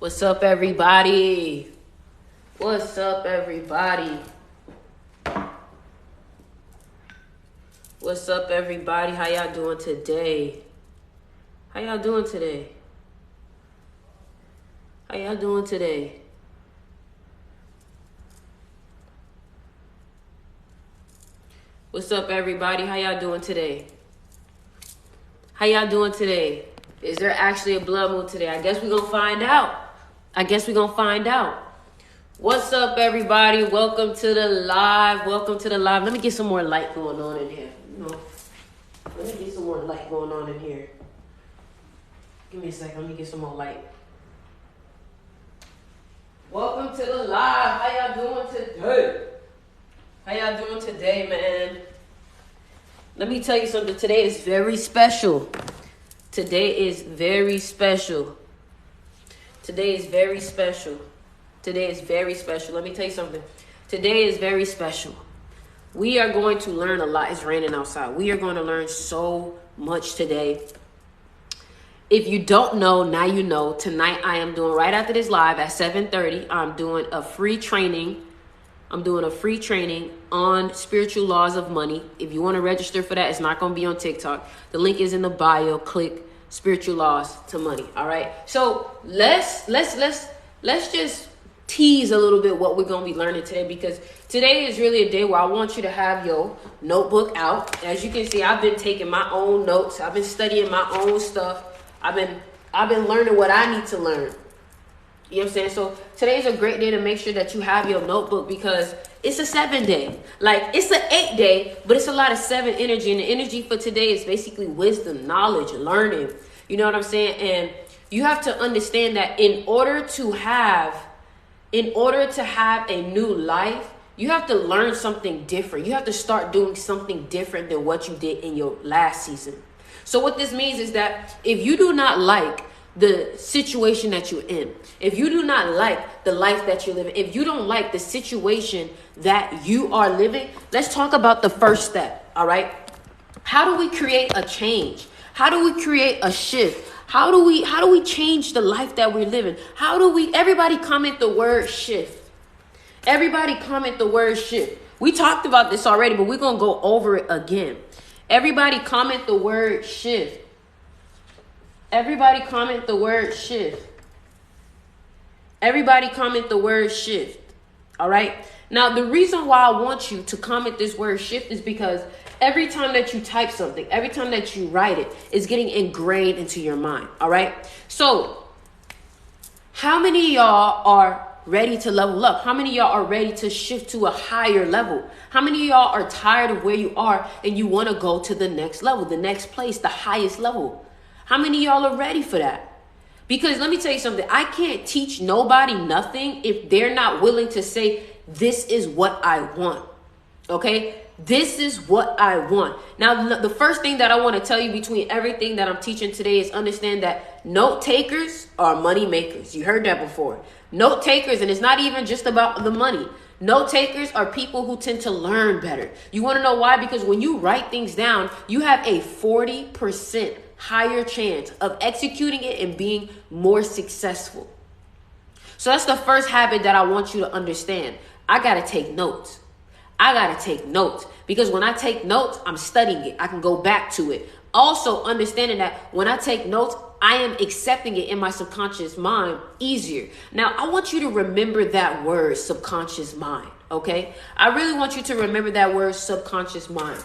What's up, everybody? What's up, everybody? What's up, everybody? How y'all doing today? How y'all doing today? How y'all doing today? What's up, everybody? How y'all doing today? How y'all doing today? Is there actually a blood moon today? I guess we're going to find out. What's up, everybody? Welcome to the live. Let me get some more light going on in here. Let me get some more light going on in here. Give me a second. Let me get some more light. Welcome to the live. How y'all doing today, man? Let me tell you something. Today is very special. Let me tell you something. Today is very special. We are going to learn a lot. It's raining outside. We are going to learn so much today. If you don't know, now you know. Tonight I am doing, right after this live at 7:30, I'm doing a free training. On spiritual laws of money. If you want to register for that, it's not going to be on TikTok. The link is in the bio. Click spiritual laws to money. All right. So let's just tease a little bit what we're going to be learning today, because today is really a day where I want you to have your notebook out. As you can see, I've been taking my own notes. I've been studying my own stuff. I've been learning what I need to learn. You know what I'm saying? So today's a great day to make sure that you have your notebook, because it's a 7-day. Like, it's an 8-day, but it's a lot of 7 energy. And the energy for today is basically wisdom, knowledge, learning. You know what I'm saying? And you have to understand that in order to have a new life, you have to learn something different. You have to start doing something different than what you did in your last season. So what this means is that if you do not like the situation that you're in, if you do not like the life that you're living, if you don't like the situation that you are living, let's talk about the first step. All right. How do we create a change? How do we create a shift? How do we change the life that we're living? Everybody comment the word shift. We talked about this already, but we're going to go over it again. Everybody comment the word shift. Everybody comment the word shift. All right. Now, the reason why I want you to comment this word shift is because every time that you type something, every time that you write it, it's getting ingrained into your mind. All right. So how many of y'all are ready to level up? How many of y'all are ready to shift to a higher level? How many of y'all are tired of where you are and you want to go to the next level, the next place, the highest level? How many of y'all are ready for that? Because let me tell you something. I can't teach nobody nothing if they're not willing to say, this is what I want. Okay? This is what I want. Now, the first thing that I want to tell you between everything that I'm teaching today is understand that note takers are money makers. You heard that before. Note takers, and it's not even just about the money. Note takers are people who tend to learn better. You want to know why? Because when you write things down, you have a 40% higher chance of executing it and being more successful. So that's the first habit that I want you to understand. I got to take notes. Because when I take notes, I'm studying it. I can go back to it. Also understanding that when I take notes, I am accepting it in my subconscious mind easier. Now, I want you to remember that word, subconscious mind. Okay? I really want you to remember that word, subconscious mind.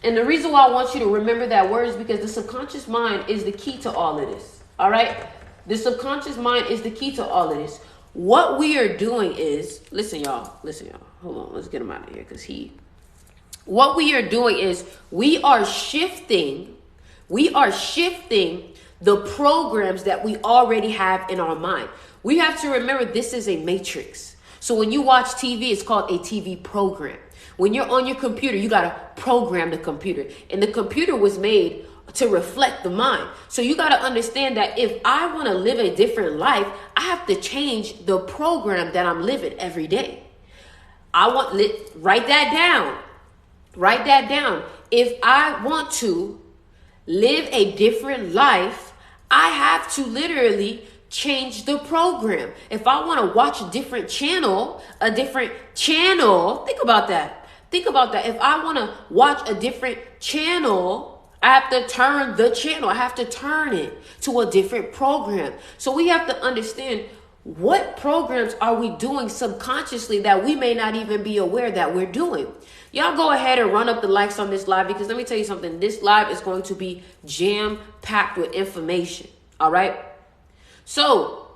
And the reason why I want you to remember that word is because the subconscious mind is the key to all of this. All right? The subconscious mind is the key to all of this. What we are doing is, listen, y'all. Hold on, let's get him out of here what we are doing is we are shifting the programs that we already have in our mind. We have to remember this is a matrix. So when you watch TV, it's called a TV program. When you're on your computer, you got to program the computer. And the computer was made to reflect the mind. So you got to understand that if I want to live a different life, I have to change the program that I'm living every day. Write that down. If I want to live a different life, I have to literally change the program. If I want to watch a different channel, think about that. Think about that. If I want to watch a different channel, I have to turn the channel. I have to turn it to a different program. So we have to understand what programs are we doing subconsciously that we may not even be aware that we're doing. Y'all go ahead and run up the likes on this live, because let me tell you something. This live is going to be jam-packed with information. All right? So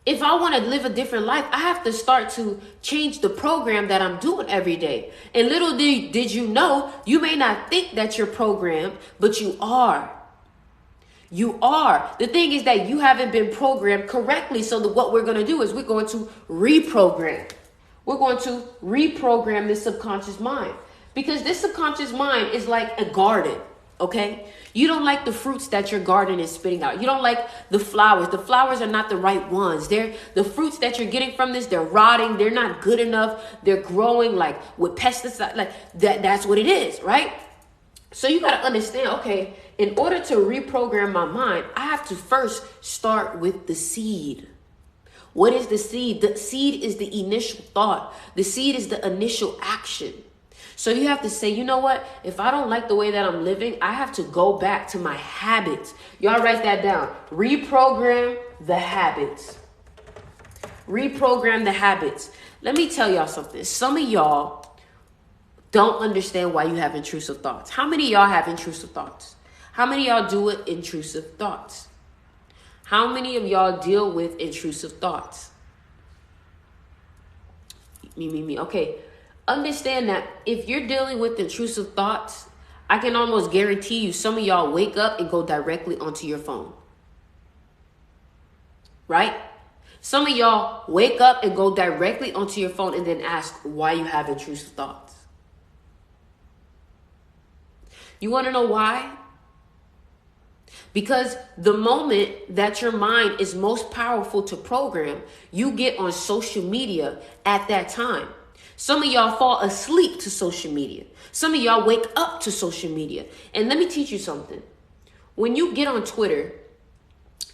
if I want to live a different life, I have to start to change the program that I'm doing every day. And little did you know, you may not think that you're programmed, but you are. You are. The thing is that you haven't been programmed correctly. So what we're going to do is we're going to reprogram. We're going to reprogram this subconscious mind, because this subconscious mind is like a garden. Okay. You don't like the fruits that your garden is spitting out. You don't like the flowers. The flowers are not the right ones. The fruits that you're getting from this, they're rotting. They're not good enough. They're growing like with pesticides. Like that's what it is. Right. So you got to understand, okay, in order to reprogram my mind, I have to first start with the seed. What is the seed? The seed is the initial thought. The seed is the initial action. So you have to say, you know what? If I don't like the way that I'm living, I have to go back to my habits. Y'all write that down. Reprogram the habits. Reprogram the habits. Let me tell y'all something. Some of y'all don't understand why you have intrusive thoughts. How many of y'all have intrusive thoughts? How many of y'all do it intrusive thoughts? How many of y'all deal with intrusive thoughts? Me. Okay. Understand that if you're dealing with intrusive thoughts, I can almost guarantee you some of y'all wake up and go directly onto your phone. Right? Some of y'all wake up and go directly onto your phone and then ask why you have intrusive thoughts. You want to know why? Because the moment that your mind is most powerful to program, you get on social media at that time. Some of y'all fall asleep to social media. Some of y'all wake up to social media. And let me teach you something. When you get on Twitter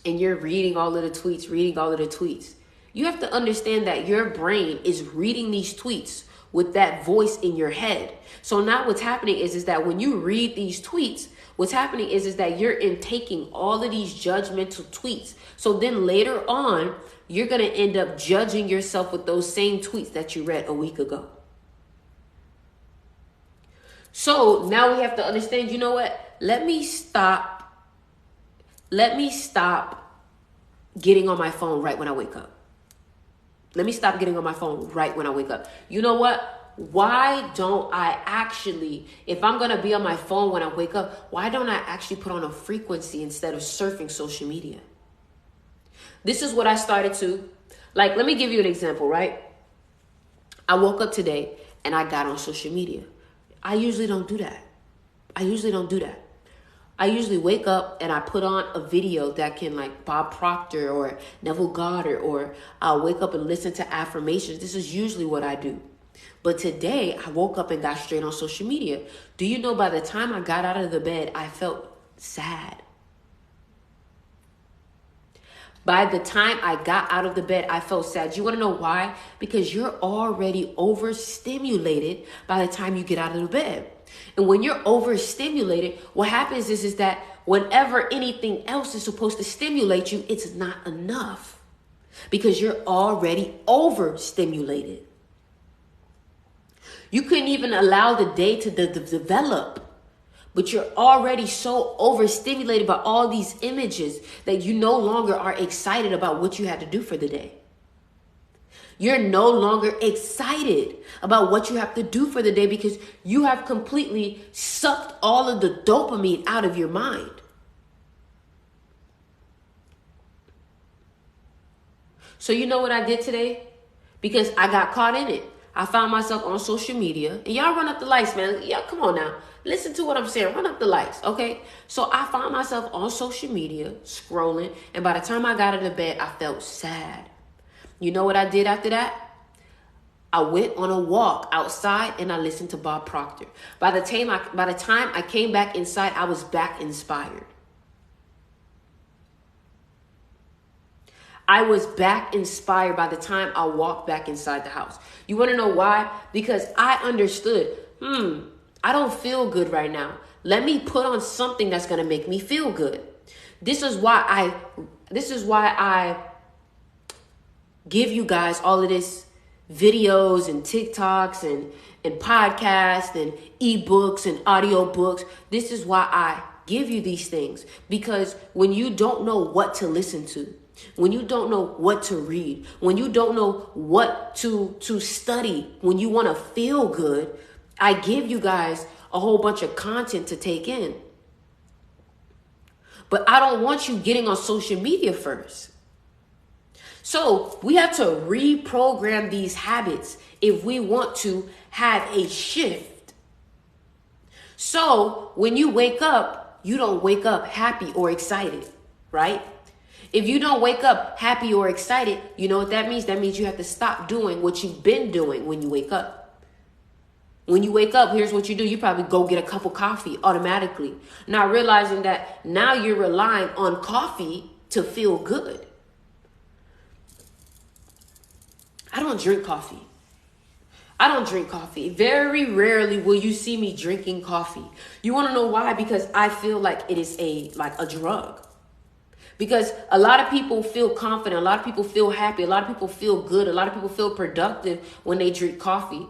and you're reading all of the tweets, you have to understand that your brain is reading these tweets with that voice in your head. So now what's happening is that when you read these tweets, what's happening is that you're intaking all of these judgmental tweets. So then later on, you're going to end up judging yourself with those same tweets that you read a week ago. So now we have to understand, you know what? Let me stop getting on my phone right when I wake up. Let me stop getting on my phone right when I wake up. You know what? Why don't I actually, if I'm going to be on my phone when I wake up, why don't I actually put on a frequency instead of surfing social media? This is what I started to, like, let me give you an example, right? I woke up today and I got on social media. I usually don't do that. I usually wake up and I put on a video that can, like, Bob Proctor or Neville Goddard, or I'll wake up and listen to affirmations. This is usually what I do. But today I woke up and got straight on social media. Do you know by the time I got out of the bed, I felt sad. By the time I got out of the bed, I felt sad. You want to know why? Because you're already overstimulated by the time you get out of the bed. And when you're overstimulated, what happens is that whenever anything else is supposed to stimulate you, it's not enough because you're already overstimulated. You couldn't even allow the day to develop. But you're already so overstimulated by all these images that you no longer are excited about what you had to do for the day. You're no longer excited about what you have to do for the day because you have completely sucked all of the dopamine out of your mind. So you know what I did today? Because I got caught in it. I found myself on social media. And y'all run up the lights, man. Y'all, come on now. Listen to what I'm saying. Run up the lights, okay? So I found myself on social media, scrolling. And by the time I got out of bed, I felt sad. You know what I did after that? I went on a walk outside and I listened to Bob Proctor. By the time I came back inside, I was back inspired. I was back inspired by the time I walked back inside the house. You want to know why? Because I understood, I don't feel good right now. Let me put on something that's going to make me feel good. This is why I give you guys all of this videos and TikToks and podcasts and ebooks and audiobooks. This is why I give you these things, because when you don't know what to listen to, when you don't know what to read, when you don't know what to study, when you want to feel good, I give you guys a whole bunch of content to take in. But I don't want you getting on social media first. So we have to reprogram these habits if we want to have a shift. So when you wake up, you don't wake up happy or excited, right? If you don't wake up happy or excited, you know what that means? That means you have to stop doing what you've been doing when you wake up. When you wake up, here's what you do. You probably go get a cup of coffee automatically, not realizing that now you're relying on coffee to feel good. I don't drink coffee. Very rarely will you see me drinking coffee. You want to know why? Because I feel like it is like a drug. Because a lot of people feel confident. A lot of people feel happy. A lot of people feel good. A lot of people feel productive when they drink coffee.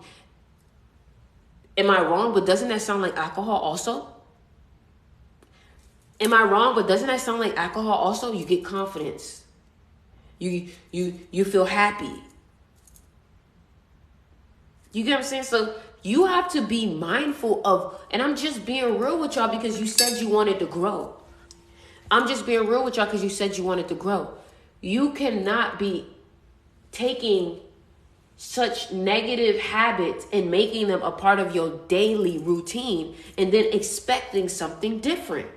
Am I wrong? But doesn't that sound like alcohol also? Am I wrong? But doesn't that sound like alcohol also? You get confidence. You feel happy. You get what I'm saying? So you have to be mindful of, and I'm just being real with y'all because you said you wanted to grow. I'm just being real with y'all because you said you wanted to grow. You cannot be taking such negative habits and making them a part of your daily routine and then expecting something different.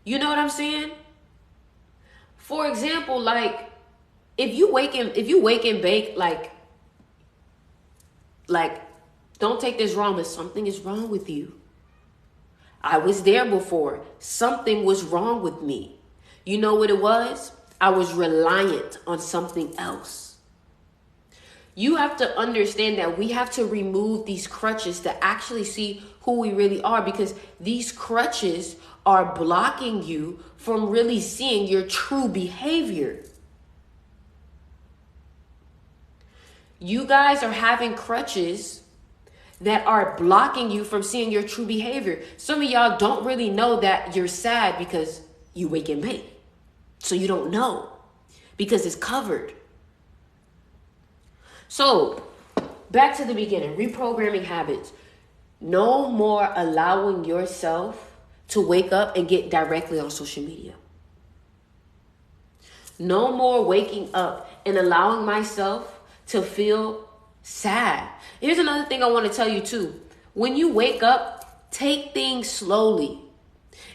You know what I'm saying? For example, like if you wake and bake, like don't take this wrong, but something is wrong with you. I was there before. Something was wrong with me. You know what it was? I was reliant on something else. You have to understand that we have to remove these crutches to actually see who we really are, because these crutches are blocking you from really seeing your true behavior. You guys are having crutches that are blocking you from seeing your true behavior. Some of y'all don't really know that you're sad because you wake and bake. So you don't know because it's covered. So back to the beginning, reprogramming habits. No more allowing yourself to wake up and get directly on social media. No more waking up and allowing myself to feel sad. Here's another thing I want to tell you too. When you wake up, take things slowly.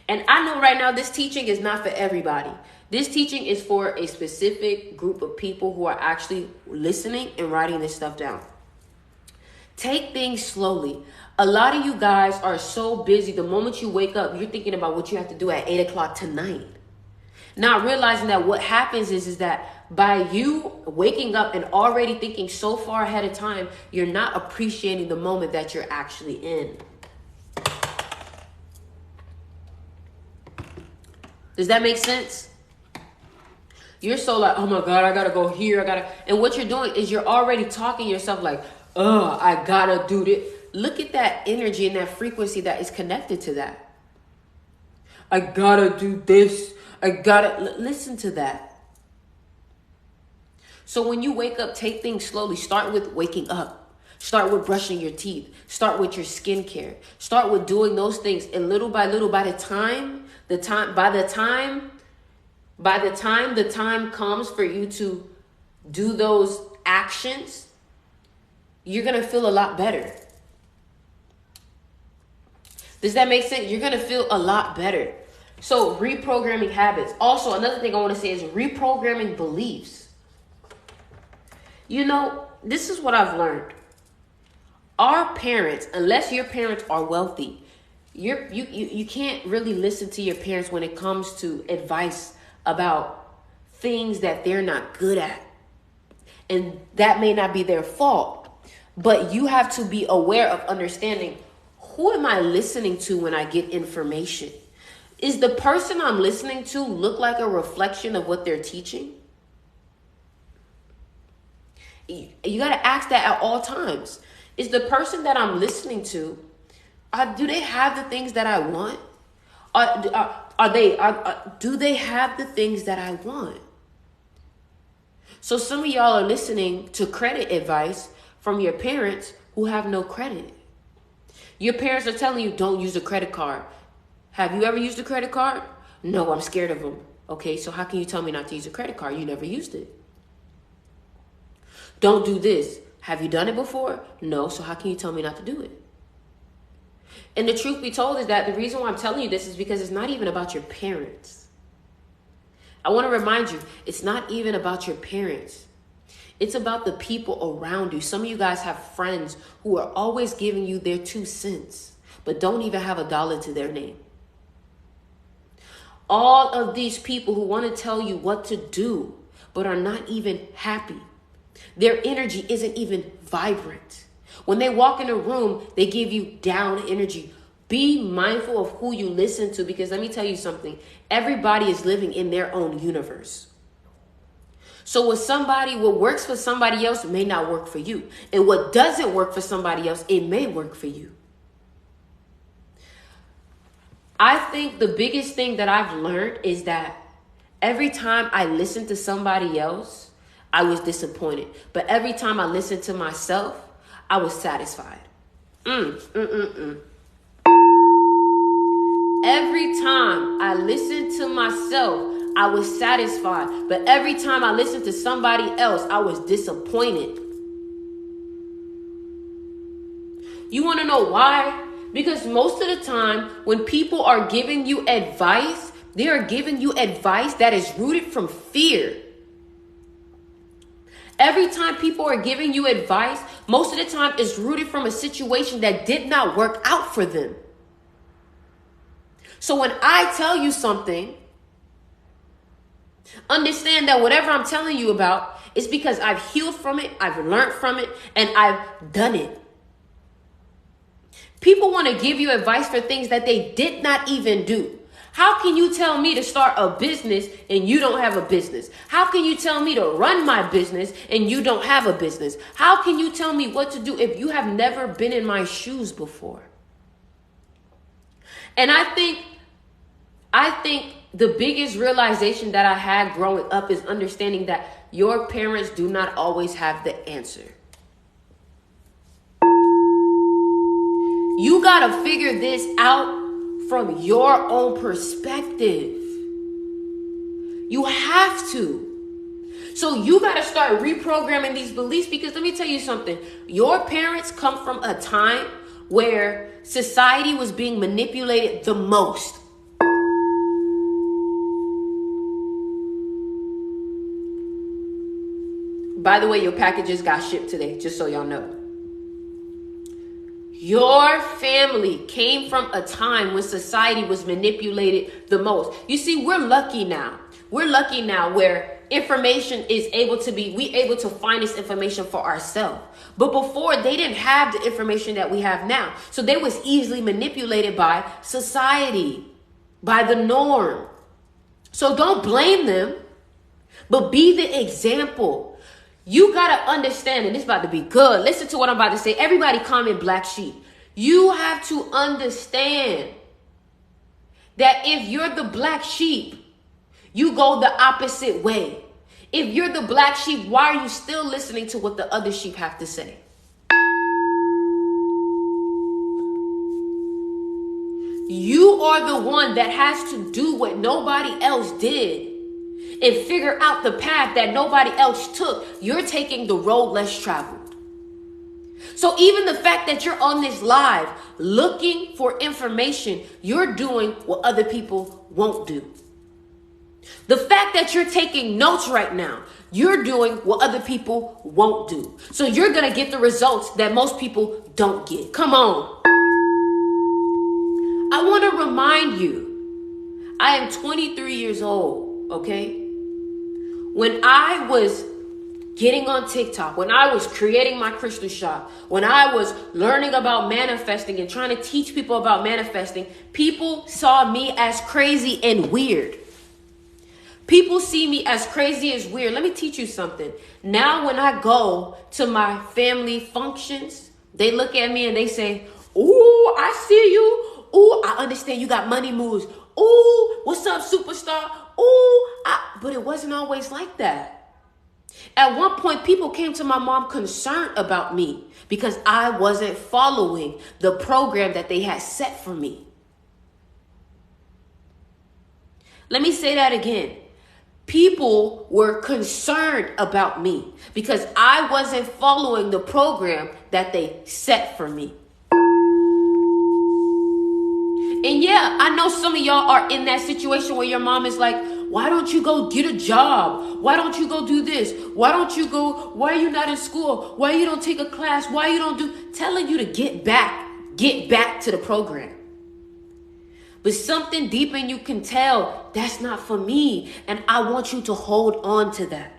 And I know right now this teaching is not for everybody. This teaching is for a specific group of people who are actually listening and writing this stuff down. Take things slowly. A lot of you guys are so busy. The moment you wake up, you're thinking about what you have to do at 8 o'clock tonight. Not realizing that what happens is that by you waking up and already thinking so far ahead of time, you're not appreciating the moment that you're actually in. Does that make sense? You're so like, oh my God, I gotta go here. And what you're doing is you're already talking yourself like, oh, I gotta do this. Look at that energy and that frequency that is connected to that. I gotta do this. I gotta listen to that. So when you wake up, take things slowly. Start with waking up. Start with brushing your teeth. Start with your skincare. Start with doing those things. And little by little, by the time the time comes for you to do those actions, you're going to feel a lot better. Does that make sense? You're going to feel a lot better. So reprogramming habits. Also, another thing I want to say is reprogramming beliefs. You know, this is what I've learned. Our parents, unless your parents are wealthy, you can't really listen to your parents when it comes to advice about things that they're not good at. And that may not be their fault, but you have to be aware of understanding, who am I listening to when I get information? Is the person I'm listening to look like a reflection of what they're teaching? You got to ask that at all times. Is the person that I'm listening to, do they have the things that I want? Do they have the things that I want? So some of y'all are listening to credit advice from your parents who have no credit. Your parents are telling you, don't use a credit card. Have you ever used a credit card? No, I'm scared of them. Okay, so how can you tell me not to use a credit card? You never used it. Don't do this. Have you done it before? No, so how can you tell me not to do it? And the truth be told is that the reason why I'm telling you this is because it's not even about your parents. I want to remind you, it's not even about your parents. It's about the people around you. Some of you guys have friends who are always giving you their 2 cents, but don't even have $1 to their name. All of these people who want to tell you what to do, but are not even happy. Their energy isn't even vibrant. When they walk in a room, they give you down energy. Be mindful of who you listen to, because let me tell you something. Everybody is living in their own universe. So what works for somebody else may not work for you. And what doesn't work for somebody else, it may work for you. I think the biggest thing that I've learned is that every time I listen to somebody else, I was disappointed. But every time I listened to myself, I was satisfied. Every time I listened to myself, I was satisfied. But every time I listened to somebody else, I was disappointed. You want to know why? Because most of the time, when people are giving you advice, they are giving you advice that is rooted from fear. Every time people are giving you advice, most of the time it's rooted from a situation that did not work out for them. So when I tell you something, understand that whatever I'm telling you about is because I've healed from it, I've learned from it, and I've done it. People want to give you advice for things that they did not even do. How can you tell me to start a business and you don't have a business? How can you tell me to run my business and you don't have a business? How can you tell me what to do if you have never been in my shoes before? And I think the biggest realization that I had growing up is understanding that your parents do not always have the answer. You got to figure this out from your own perspective. You have to. So you got to start reprogramming these beliefs, because let me tell you something. Your parents come from a time where society was being manipulated the most. By the way, your packages got shipped today, just so y'all know. Your family came from a time when society was manipulated the most. You see, we're lucky now. We're lucky now where information is able to find this information for ourselves. But before, they didn't have the information that we have now. So they was easily manipulated by society, by the norm. So don't blame them, but be the example. You got to understand, and this is about to be good. Listen to what I'm about to say. Everybody comment black sheep. You have to understand that if you're the black sheep, you go the opposite way. If you're the black sheep, why are you still listening to what the other sheep have to say? You are the one that has to do what nobody else did and figure out the path that nobody else took. You're taking the road less traveled. So even the fact that you're on this live looking for information, you're doing what other people won't do. The fact that you're taking notes right now, you're doing what other people won't do. So you're going to get the results that most people don't get. Come on. I want to remind you, I am 23 years old, okay? When I was getting on TikTok, when I was creating my crystal shop, when I was learning about manifesting and trying to teach people about manifesting, people saw me as crazy and weird. People see me as crazy as weird. Let me teach you something. Now when I go to my family functions, they look at me and they say, "Ooh, I see you. Ooh, I understand you got money moves. Ooh, what's up, superstar? Ooh," but it wasn't always like that. At one point, people came to my mom concerned about me because I wasn't following the program that they had set for me. Let me say that again. People were concerned about me because I wasn't following the program that they set for me. And yeah, I know some of y'all are in that situation where your mom is like, "Why don't you go get a job? Why don't you go do this? Why are you not in school? Why you don't take a class? Why you don't do," telling you to get back to the program. But something deep in you can tell that's not for me. And I want you to hold on to that.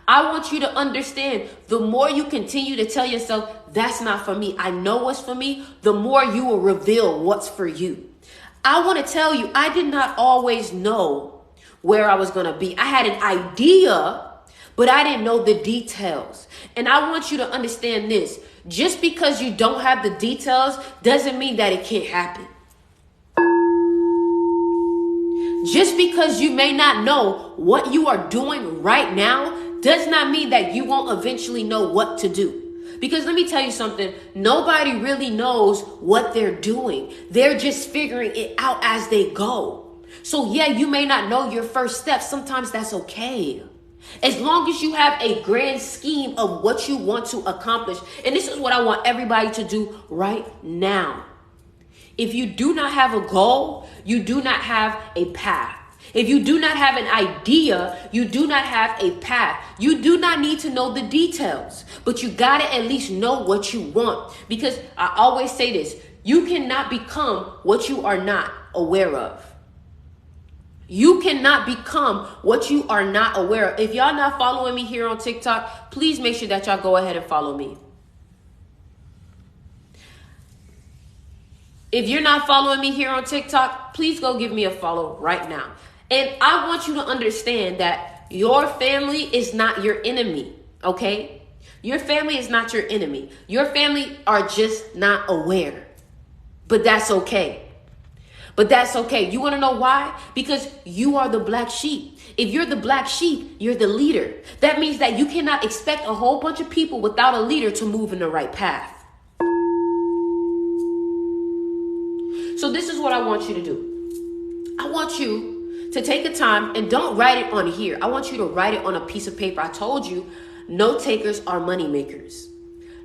I want you to understand, the more you continue to tell yourself, "That's not for me, I know what's for me," the more you will reveal what's for you. I want to tell you, I did not always know where I was going to be. I had an idea, but I didn't know the details. And I want you to understand this. Just because you don't have the details doesn't mean that it can't happen. Just because you may not know what you are doing right now does not mean that you won't eventually know what to do. Because let me tell you something, nobody really knows what they're doing. They're just figuring it out as they go. So yeah, you may not know your first step. Sometimes that's okay. As long as you have a grand scheme of what you want to accomplish. And this is what I want everybody to do right now. If you do not have a goal, you do not have a path. If you do not have an idea, you do not have a path. You do not need to know the details, but you got to at least know what you want. Because I always say this, you cannot become what you are not aware of. You cannot become what you are not aware of. If y'all not following me here on TikTok, please make sure that y'all go ahead and follow me. If you're not following me here on TikTok, please go give me a follow right now. And I want you to understand that your family is not your enemy, okay? Your family is not your enemy. Your family are just not aware. But that's okay. But that's okay. You want to know why? Because you are the black sheep. If you're the black sheep, you're the leader. That means that you cannot expect a whole bunch of people without a leader to move in the right path. So this is what I want you to do. I want you to take a time and don't write it on here. I want you to write it on a piece of paper. I told you, note takers are money makers.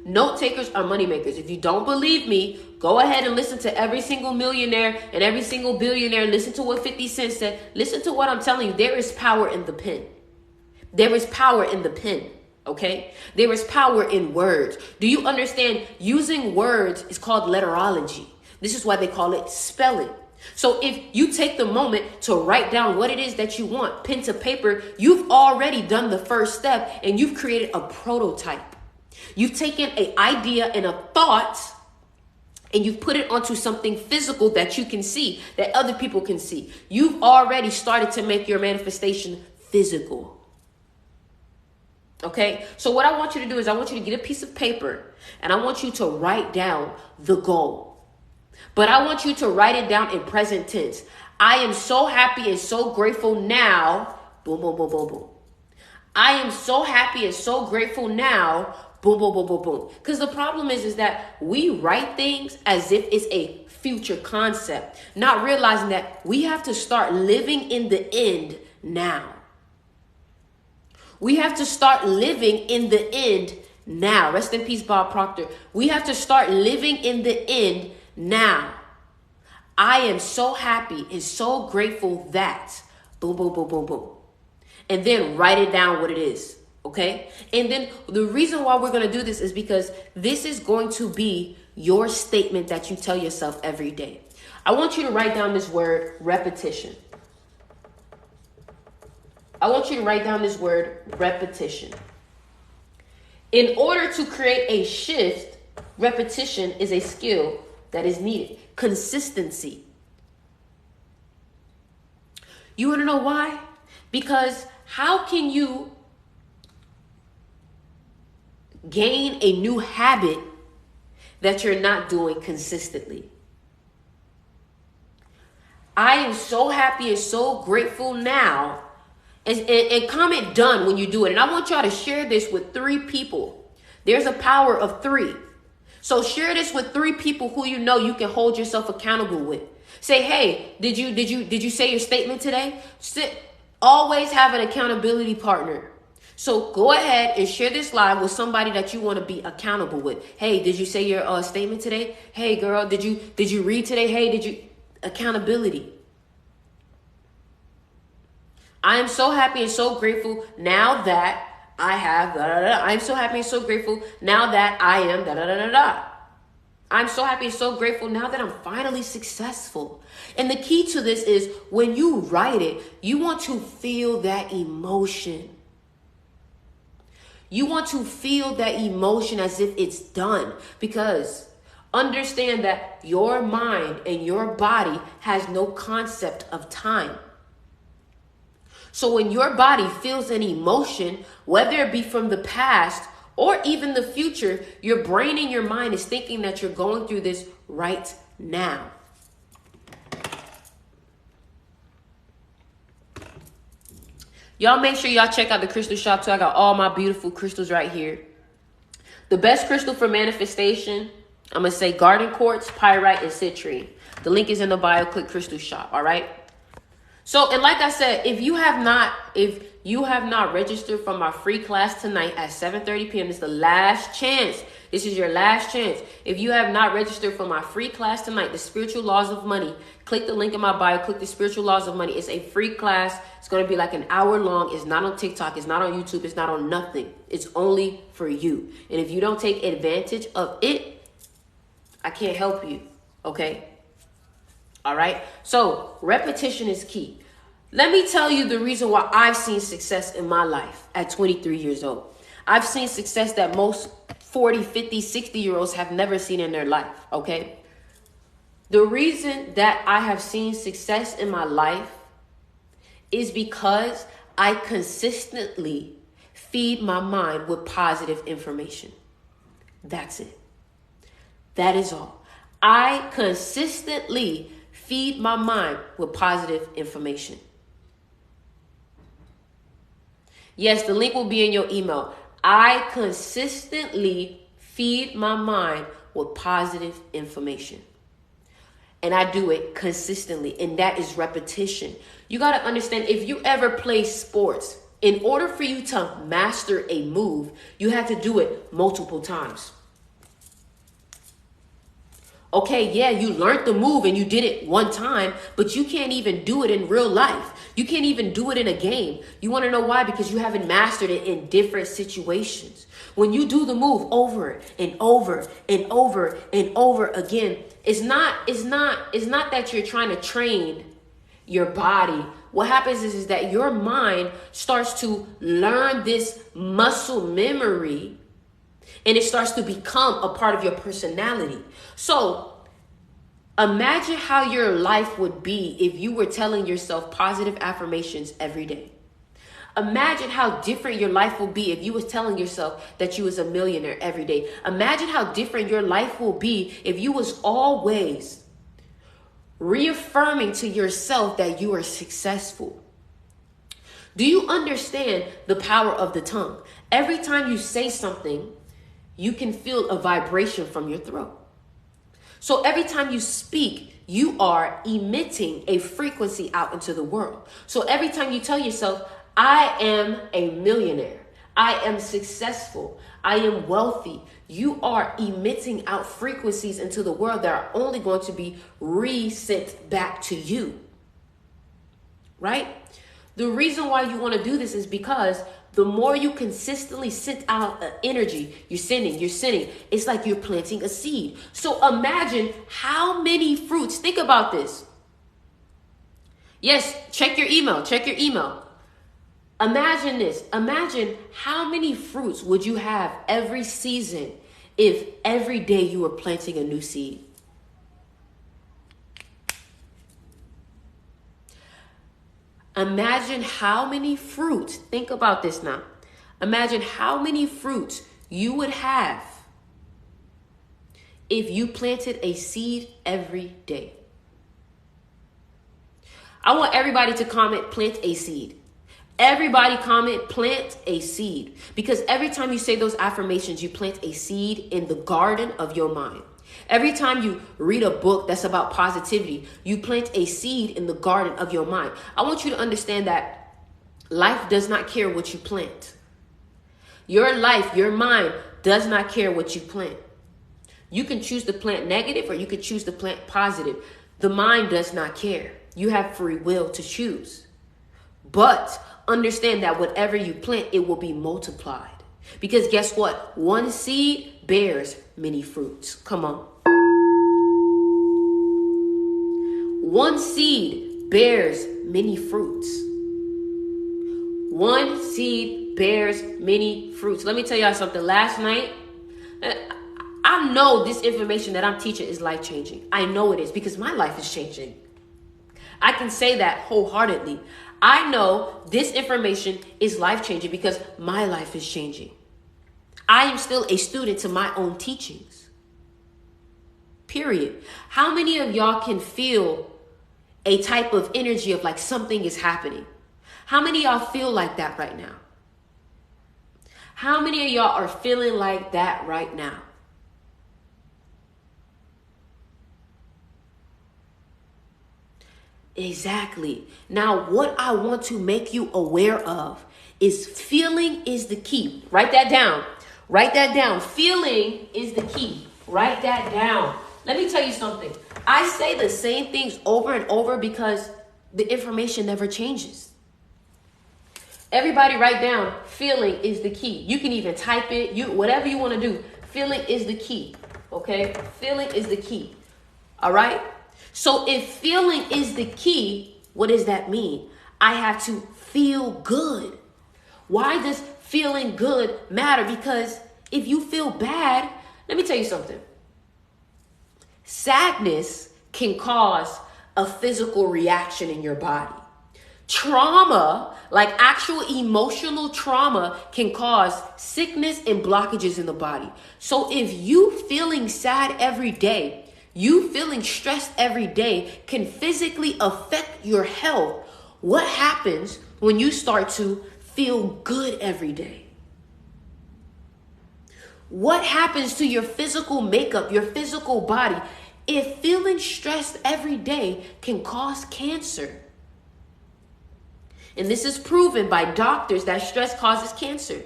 Note takers are money makers. If you don't believe me, go ahead and listen to every single millionaire and every single billionaire. Listen to what 50 Cent said. Listen to what I'm telling you. There is power in the pen. There is power in the pen. Okay? There is power in words. Do you understand? Using words is called letterology. This is why they call it spelling. So if you take the moment to write down what it is that you want, pen to paper, you've already done the first step and you've created a prototype. You've taken an idea and a thought and you've put it onto something physical that you can see, that other people can see. You've already started to make your manifestation physical. Okay, so what I want you to do is I want you to get a piece of paper and I want you to write down the goal. But I want you to write it down in present tense. I am so happy and so grateful now. Boom, boom, boom, boom, boom. I am so happy and so grateful now. Boom, boom, boom, boom, boom. Because the problem is that we write things as if it's a future concept, not realizing that we have to start living in the end now. We have to start living in the end now. Rest in peace, Bob Proctor. We have to start living in the end now. I am so happy and so grateful that boom, boom, boom, boom, boom. And then write it down what it is. Okay? And then the reason why we're going to do this is because this is going to be your statement that you tell yourself every day. I want you to write down this word repetition. I want you to write down this word repetition. In order to create a shift, repetition is a skill that is needed. Consistency. You want to know why? Because how can you gain a new habit that you're not doing consistently? I am so happy and so grateful now. And comment done when you do it. And I want y'all to share this with 3 people. There's a power of 3. So share this with 3 people who you know you can hold yourself accountable with. Say, hey, did you say your statement today? Always have an accountability partner. So go ahead and share this live with somebody that you want to be accountable with. Hey, did you say your statement today? Hey, girl, did you read today? Hey, did you? Accountability. I am so happy and so grateful now that I have I'm so happy and so grateful now that I am I'm so happy and so grateful now that I'm finally successful. And the key to this is when you write it, you want to feel that emotion. You want to feel that emotion as if it's done, because understand that your mind and your body has no concept of time. So when your body feels an emotion, whether it be from the past or even the future, your brain and your mind is thinking that you're going through this right now. Y'all make sure y'all check out the crystal shop too. I got all my beautiful crystals right here. The best crystal for manifestation, I'm going to say garden quartz, pyrite, and citrine. The link is in the bio. Click crystal shop. All right. So, and like I said, if you have not registered for my free class tonight at 7:30 p.m., it's the last chance. This is your last chance. If you have not registered for my free class tonight, the Spiritual Laws of Money, click the link in my bio, click the Spiritual Laws of Money. It's a free class. It's going to be like an hour long. It's not on TikTok. It's not on YouTube. It's not on nothing. It's only for you. And if you don't take advantage of it, I can't help you. Okay. All right. So repetition is key. Let me tell you the reason why I've seen success in my life at 23 years old. I've seen success that most 40, 50, 60-year-olds have never seen in their life. Okay. The reason that I have seen success in my life is because I consistently feed my mind with positive information. That's it. That is all. I consistently feed my mind with positive information. Yes, the link will be in your email. I consistently feed my mind with positive information. And I do it consistently. And that is repetition. You got to understand, if you ever play sports, in order for you to master a move, you have to do it multiple times. Okay, yeah, you learned the move and you did it one time, but you can't even do it in real life. You can't even do it in a game. You want to know why? Because you haven't mastered it in different situations. When you do the move over and over and over and over again, it's not that you're trying to train your body. What happens is that your mind starts to learn this muscle memory, and it starts to become a part of your personality. So imagine how your life would be if you were telling yourself positive affirmations every day. Imagine how different your life will be if you was telling yourself that you was a millionaire every day. Imagine how different your life will be if you was always reaffirming to yourself that you are successful. Do you understand the power of the tongue? Every time you say something, you can feel a vibration from your throat. So every time you speak, you are emitting a frequency out into the world. So every time you tell yourself, I am a millionaire, I am successful, I am wealthy, you are emitting out frequencies into the world that are only going to be resent back to you. Right? The reason why you want to do this is because the more you consistently send out energy, you're sending. It's like you're planting a seed. So imagine how many fruits. Think about this. Yes, check your email. Imagine this. Imagine how many fruits would you have every season if every day you were planting a new seed? Imagine how many fruits, think about this now. Imagine how many fruits you would have if you planted a seed every day. I want everybody to comment, plant a seed. Everybody comment, plant a seed. Because every time you say those affirmations, you plant a seed in the garden of your mind. Every time you read a book that's about positivity, you plant a seed in the garden of your mind. I want you to understand that life does not care what you plant. Your life, your mind does not care what you plant. You can choose to plant negative or you can choose to plant positive. The mind does not care. You have free will to choose. But understand that whatever you plant, it will be multiplied. Because guess what? One seed bears many fruits. Come on. One seed bears many fruits. One seed bears many fruits. Let me tell y'all something. Last night, I know this information that I'm teaching is life-changing. I know it is because my life is changing. I can say that wholeheartedly. I know this information is life-changing because my life is changing. I am still a student to my own teachings. Period. How many of y'all can feel a type of energy of like something is happening? How many of y'all feel like that right now? How many of y'all are feeling like that right now? Exactly. Now, what I want to make you aware of is feeling is the key. Write that down. Write that down. Feeling is the key. Write that down. Let me tell you something. I say the same things over and over because the information never changes. Everybody write down, feeling is the key. You can even type it, whatever you want to do. Feeling is the key. Okay? Feeling is the key. All right? So if feeling is the key, what does that mean? I have to feel good. Why does feeling good matter? Because if you feel bad, let me tell you something. Sadness can cause a physical reaction in your body. Trauma, like actual emotional trauma, can cause sickness and blockages in the body. So if you feeling sad every day, you feeling stressed every day can physically affect your health. What happens when you start to feel good every day? What happens to your physical makeup, your physical body, if feeling stressed every day can cause cancer? And this is proven by doctors that stress causes cancer.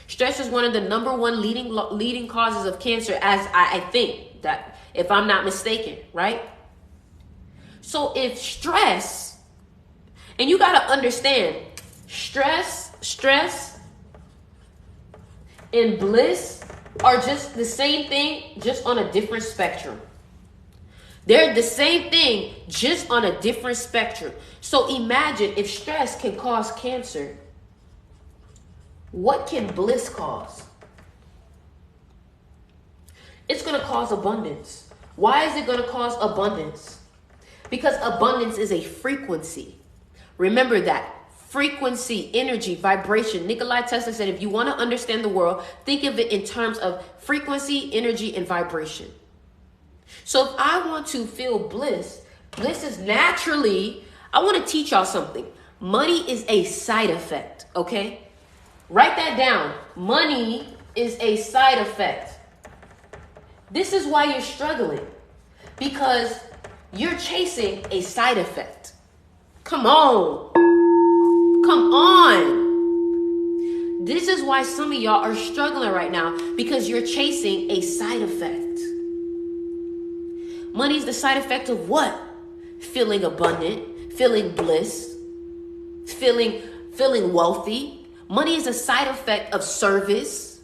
Stress is one of the number one leading causes of cancer, as I think, that if I'm not mistaken, right? So if stress, and you got to understand, stress and bliss are just the same thing, just on a different spectrum. They're the same thing, just on a different spectrum. So imagine if stress can cause cancer, what can bliss cause? It's going to cause abundance. Why is it going to cause abundance? Because abundance is a frequency. Remember that. Frequency, energy, vibration. Nikola Tesla said, if you want to understand the world, think of it in terms of frequency, energy, and vibration. So if I want to feel bliss, bliss is naturally, I want to teach y'all something. Money is a side effect, okay? Write that down. Money is a side effect. This is why you're struggling, because you're chasing a side effect. Come on. Come on. This is why some of y'all are struggling right now, because you're chasing a side effect. Money is the side effect of what? Feeling abundant, feeling bliss, feeling wealthy. Money is a side effect of service.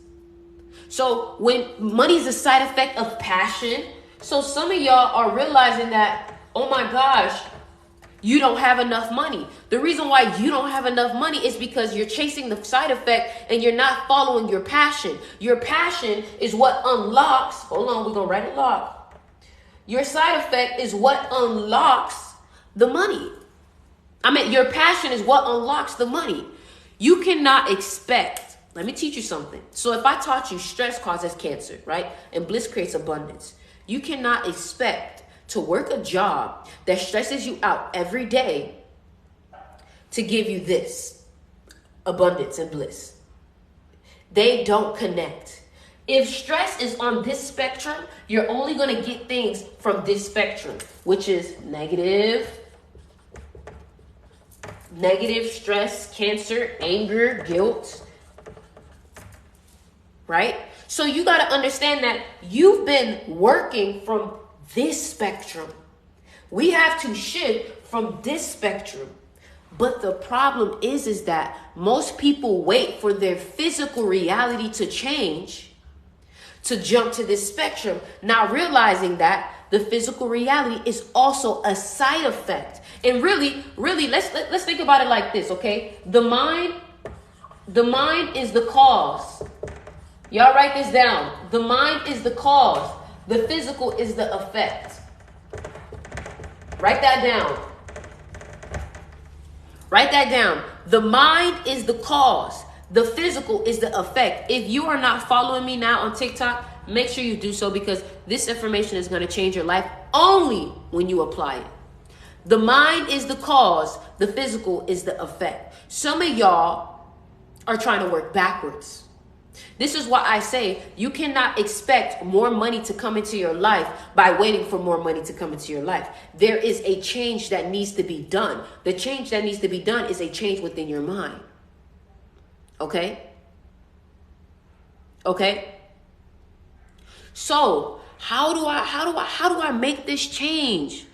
So when money is a side effect of passion. So some of y'all are realizing that, oh my gosh, you don't have enough money. The reason why you don't have enough money is because you're chasing the side effect and you're not following your passion. Your passion is what unlocks, hold on, we're going to write it lock. Your side effect is what unlocks the money. Your passion is what unlocks the money. You cannot expect, let me teach you something. So if I taught you stress causes cancer, right? And bliss creates abundance. You cannot expect to work a job that stresses you out every day to give you this abundance and bliss. They don't connect. If stress is on this spectrum, you're only going to get things from this spectrum, which is negative, stress, cancer, anger, guilt, right? So you got to understand that you've been working from this spectrum. We have to shift from this spectrum. But the problem is that most people wait for their physical reality to change to jump to this spectrum, not realizing that the physical reality is also a side effect. And really, let's think about it like this, okay? The mind is the cause. Y'all write this down. The mind is the cause. The physical is the effect. Write that down. Write that down. The mind is the cause. The physical is the effect. If you are not following me now on TikTok, make sure you do so, because this information is going to change your life only when you apply it. The mind is the cause. The physical is the effect. Some of y'all are trying to work backwards. This is why I say you cannot expect more money to come into your life by waiting for more money to come into your life. There is a change that needs to be done. The change that needs to be done is a change within your mind. Okay? Okay? So, how do I make this change?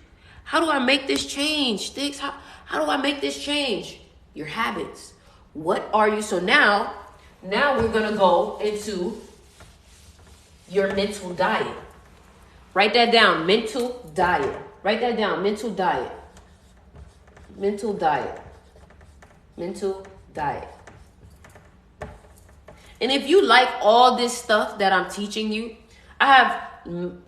How do I make this change, Sticks? How do I make this change? Your habits. What are you? So now we're going to go into your mental diet. Write that down. Mental diet. Write that down. Mental diet. Mental diet. Mental diet. And if you like all this stuff that I'm teaching you, I have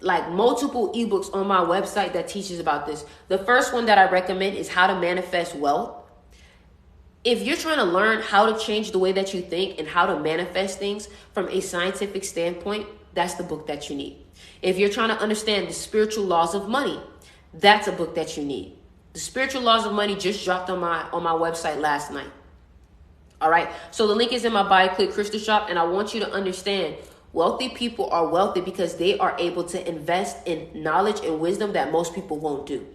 like multiple ebooks on my website that teaches about this. The first one that I recommend is How to Manifest Wealth. If you're trying to learn how to change the way that you think and how to manifest things from a scientific standpoint, that's the book that you need. If you're trying to understand the spiritual laws of money, that's a book that you need. The Spiritual Laws of Money just dropped on my website last night. All right. So the link is in my bio. Click Crystal Shop. And I want you to understand, wealthy people are wealthy because they are able to invest in knowledge and wisdom that most people won't do.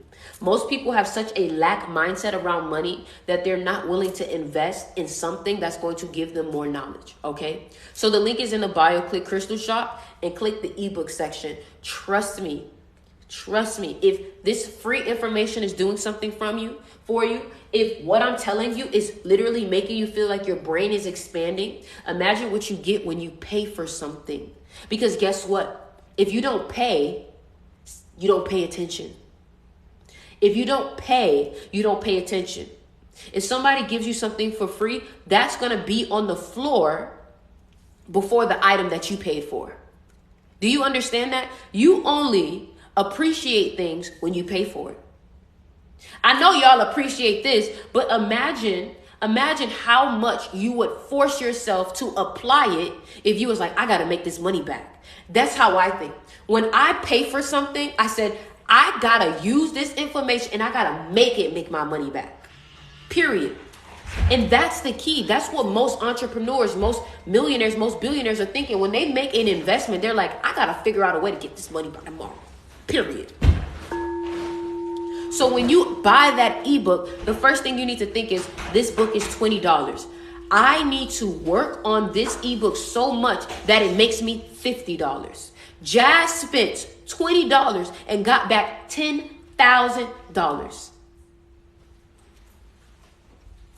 Most people have such a lack mindset around money that they're not willing to invest in something that's going to give them more knowledge. Okay. So the link is in the bio. Click Crystal Shop and click the ebook section. Trust me. Trust me. If this free information is doing something for you, if what I'm telling you is literally making you feel like your brain is expanding, imagine what you get when you pay for something. Because guess what? If you don't pay, you don't pay attention. If you don't pay, you don't pay attention. If somebody gives you something for free, that's going to be on the floor before the item that you paid for. Do you understand that? You only appreciate things when you pay for it. I know y'all appreciate this, but imagine how much you would force yourself to apply it if you was like, I got to make this money back. That's how I think. When I pay for something, I said, I got to use this information and I got to make my money back. Period. And that's the key. That's what most entrepreneurs, most millionaires, most billionaires are thinking. When they make an investment, they're like, I got to figure out a way to get this money by tomorrow. Period. So when you buy that ebook, the first thing you need to think is, this book is $20. I need to work on this ebook so much that it makes me $50. Jazz spent $20 and got back $10,000.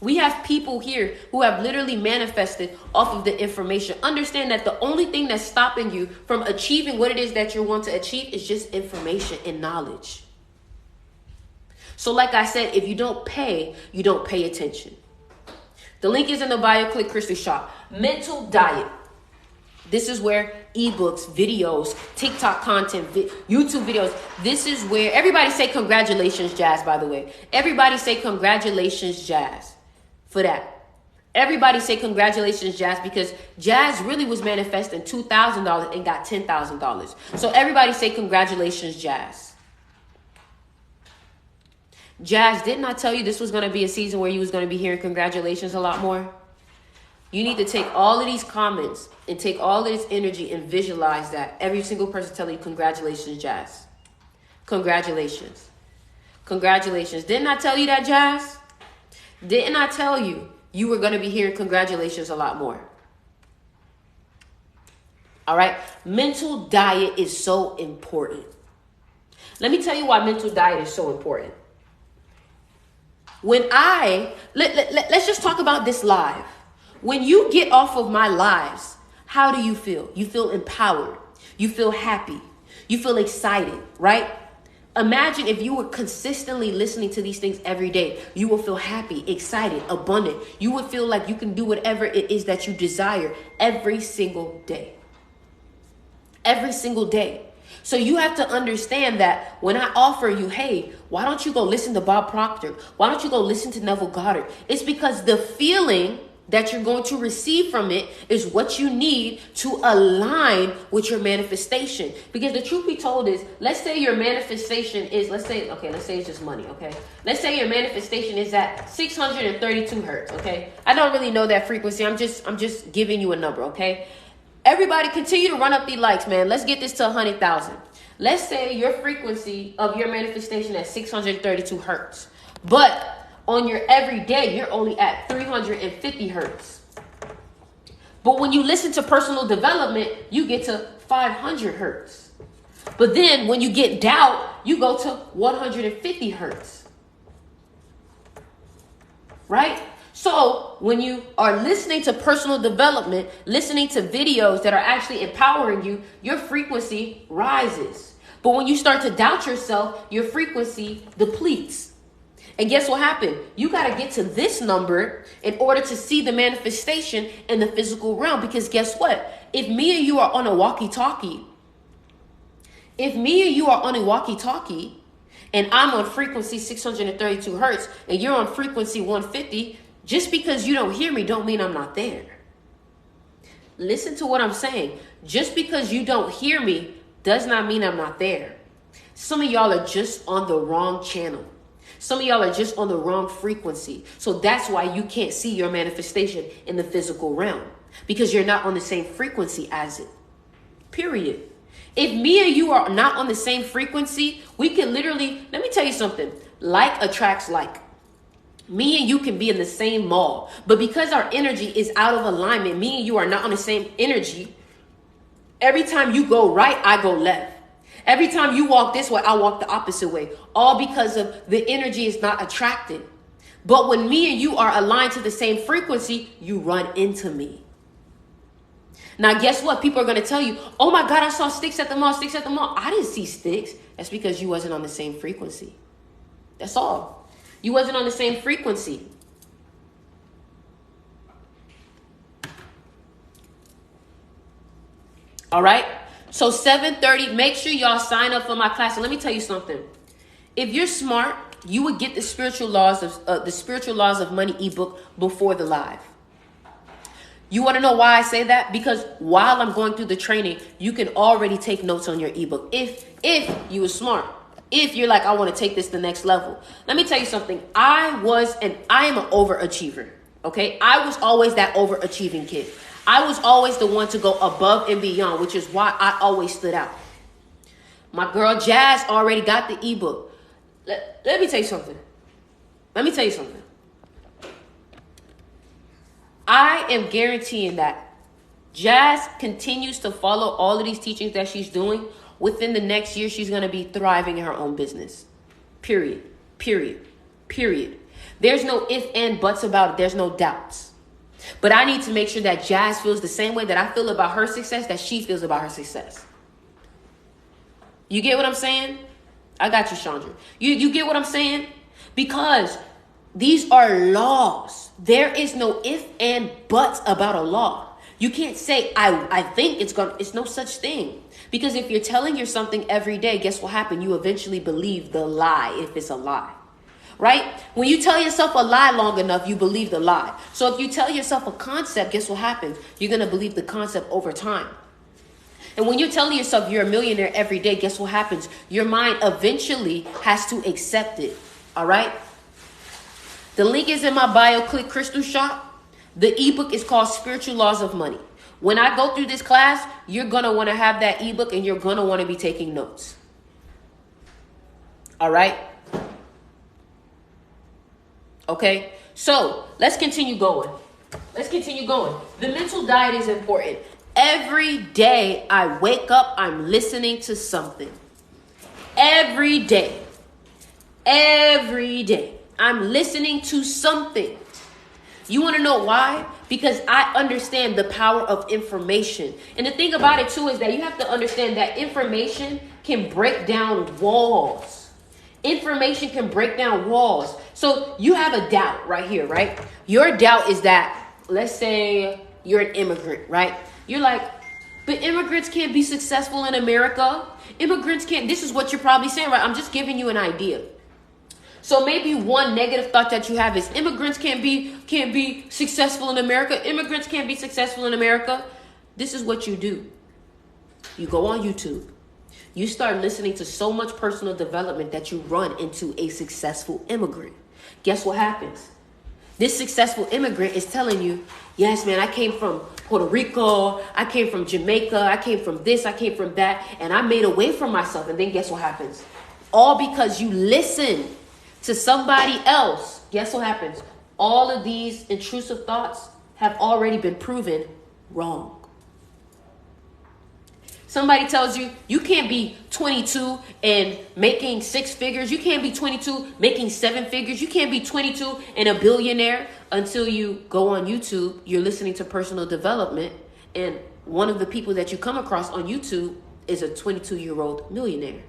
We have people here who have literally manifested off of the information. Understand that the only thing that's stopping you from achieving what it is that you want to achieve is just information and knowledge. So like I said, if you don't pay, you don't pay attention. The link is in the bio. Click Crystal Shop. Mental diet. This is where ebooks, videos, TikTok content, YouTube videos. This is where everybody say congratulations, Jazz, by the way. Everybody say congratulations, Jazz, for that. Everybody say congratulations, Jazz, because Jazz really was manifesting $2,000 and got $10,000. So everybody say congratulations, Jazz. Jazz, didn't I tell you this was going to be a season where you was going to be hearing congratulations a lot more? You need to take all of these comments and take all of this energy and visualize that. Every single person telling you congratulations, Jazz. Congratulations. Congratulations. Didn't I tell you that, Jazz? Didn't I tell you you were going to be hearing congratulations a lot more? All right. Mental diet is so important. Let me tell you why mental diet is so important. When let's just talk about this live. When you get off of my lives, how do you feel? You feel empowered. You feel happy. You feel excited, right? Imagine if you were consistently listening to these things every day. You will feel happy, excited, abundant. You would feel like you can do whatever it is that you desire every single day. Every single day. So you have to understand that when I offer you, hey, why don't you go listen to Bob Proctor? Why don't you go listen to Neville Goddard? It's because the feeling that you're going to receive from it is what you need to align with your manifestation. Because the truth be told is, let's say your manifestation is, let's say it's just money, okay? Let's say your manifestation is at 632 hertz, okay? I don't really know that frequency. I'm just giving you a number, okay? Everybody continue to run up the likes, man. Let's get this to 100,000. Let's say your frequency of your manifestation at 632 hertz. But on your everyday, you're only at 350 hertz. But when you listen to personal development, you get to 500 hertz. But then when you get doubt, you go to 150 hertz. Right? So when you are listening to personal development, listening to videos that are actually empowering you, your frequency rises. But when you start to doubt yourself, your frequency depletes. And guess what happened? You got to get to this number in order to see the manifestation in the physical realm. Because guess what? If me and you are on a walkie-talkie, and I'm on frequency 632 hertz and you're on frequency 150, just because you don't hear me don't mean I'm not there. Listen to what I'm saying. Just because you don't hear me does not mean I'm not there. Some of y'all are just on the wrong channel. Some of y'all are just on the wrong frequency. So that's why you can't see your manifestation in the physical realm, because you're not on the same frequency as it. Period. If me and you are not on the same frequency, we can literally, let me tell you something. Like attracts like. Me and you can be in the same mall, but because our energy is out of alignment, me and you are not on the same energy. Every time you go right, I go left. Every time you walk this way, I walk the opposite way. All because of the energy is not attracted. But when me and you are aligned to the same frequency, you run into me. Now, guess what? People are going to tell you, oh my God, I saw sticks at the mall, sticks at the mall. I didn't see sticks. That's because you wasn't on the same frequency. That's all. You wasn't on the same frequency. All right. So 7:30, make sure y'all sign up for my class. And let me tell you something. If you're smart, you would get the spiritual laws of money ebook before the live. You want to know why I say that? Because while I'm going through the training, you can already take notes on your ebook. If you were smart. If you're like, I want to take this to the next level. Let me tell you something. I am an overachiever. Okay. I was always that overachieving kid. I was always the one to go above and beyond, which is why I always stood out. My girl Jazz already got the ebook. Let me tell you something. I am guaranteeing that Jazz continues to follow all of these teachings that she's doing. Within the next year, she's going to be thriving in her own business. Period. There's no if and buts about it. There's no doubts. But I need to make sure that Jazz feels the same way that I feel about her success, that she feels about her success. You get what I'm saying? I got you, Chandra. You get what I'm saying? Because these are laws. There is no if and buts about a law. You can't say, I think it's no such thing. Because if you're telling yourself something every day, guess what happened? You eventually believe the lie if it's a lie. Right? When you tell yourself a lie long enough, you believe the lie. So if you tell yourself a concept, guess what happens? You're going to believe the concept over time. And when you're telling yourself you're a millionaire every day, guess what happens? Your mind eventually has to accept it. All right? The link is in my bio. Click Crystal Shop. The ebook is called Spiritual Laws of Money. When I go through this class, you're going to want to have that ebook and you're going to want to be taking notes. All right? Okay? So let's continue going. The mental diet is important. Every day I wake up, I'm listening to something. Every day. I'm listening to something. You want to know why? Because I understand the power of information. And the thing about it too is that you have to understand that information can break down walls. Information can break down walls. So you have a doubt right here, right? Your doubt is that, let's say you're an immigrant, right? You're like, but immigrants can't be successful in America. Immigrants can't. This is what you're probably saying, right? I'm just giving you an idea. So maybe one negative thought that you have is immigrants can't be successful in America. Immigrants can't be successful in America. This is what you do. You go on YouTube. You start listening to so much personal development that you run into a successful immigrant. Guess what happens? This successful immigrant is telling you, yes, man, I came from Puerto Rico. I came from Jamaica. I came from this. I came from that. And I made a way for myself. And then guess what happens? All because you listen to somebody else. Guess what happens? All of these intrusive thoughts have already been proven wrong. Somebody tells you, you can't be 22 and making 6 figures. You can't be 22 making 7 figures. You can't be 22 and a billionaire until you go on YouTube. You're listening to personal development. And one of the people that you come across on YouTube is a 22-year-old millionaire.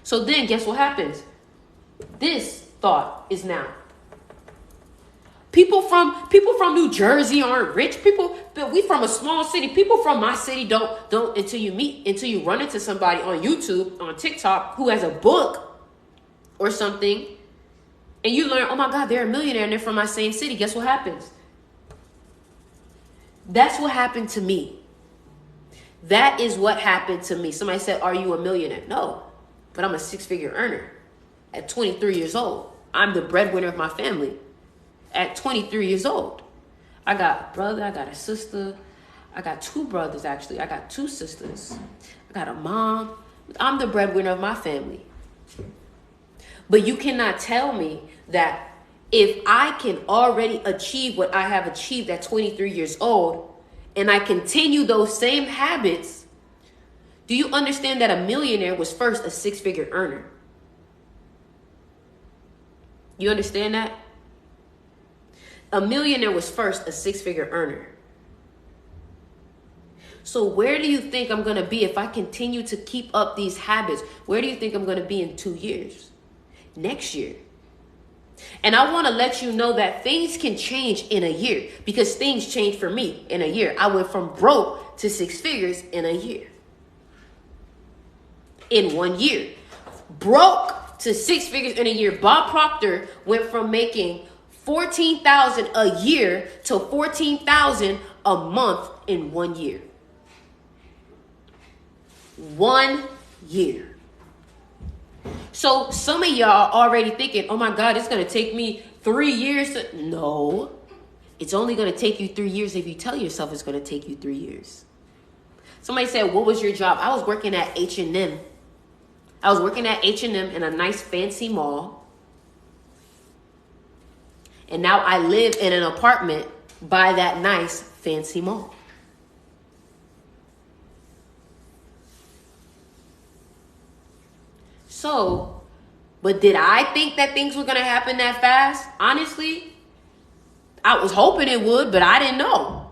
So then guess what happens? This thought is now. People from New Jersey aren't rich. We from a small city. People from my city don't until you run into somebody on YouTube, on TikTok who has a book or something, and you learn, oh my God, they're a millionaire and they're from my same city. Guess what happens? That's what happened to me. That is what happened to me. Somebody said, are you a millionaire? No, but I'm a 6-figure earner at 23 years old. I'm the breadwinner of my family. At 23 years old, I got a brother, I got a sister, I got 2 brothers actually, I got 2 sisters, I got a mom. I'm the breadwinner of my family. But you cannot tell me that if I can already achieve what I have achieved at 23 years old, and I continue those same habits, do you understand that a millionaire was first a 6-figure earner? You understand that? A millionaire was first a 6-figure earner. So where do you think I'm going to be if I continue to keep up these habits? Where do you think I'm going to be in 2 years? Next year. And I want to let you know that things can change in a year, because things changed for me in a year. I went from broke to 6 figures in a year. In 1 year. Broke to 6 figures in a year. Bob Proctor went from making $14,000 a year to $14,000 a month in 1 year. 1 year. So some of y'all are already thinking, oh my God, it's going to take me 3 years. No, it's only going to take you 3 years if you tell yourself it's going to take you 3 years. Somebody said, what was your job? I was working at H&M. I was working at H&M in a nice fancy mall. And now I live in an apartment by that nice fancy mall. So But did I think that things were going to happen that fast? Honestly, I was hoping it would, but I didn't know.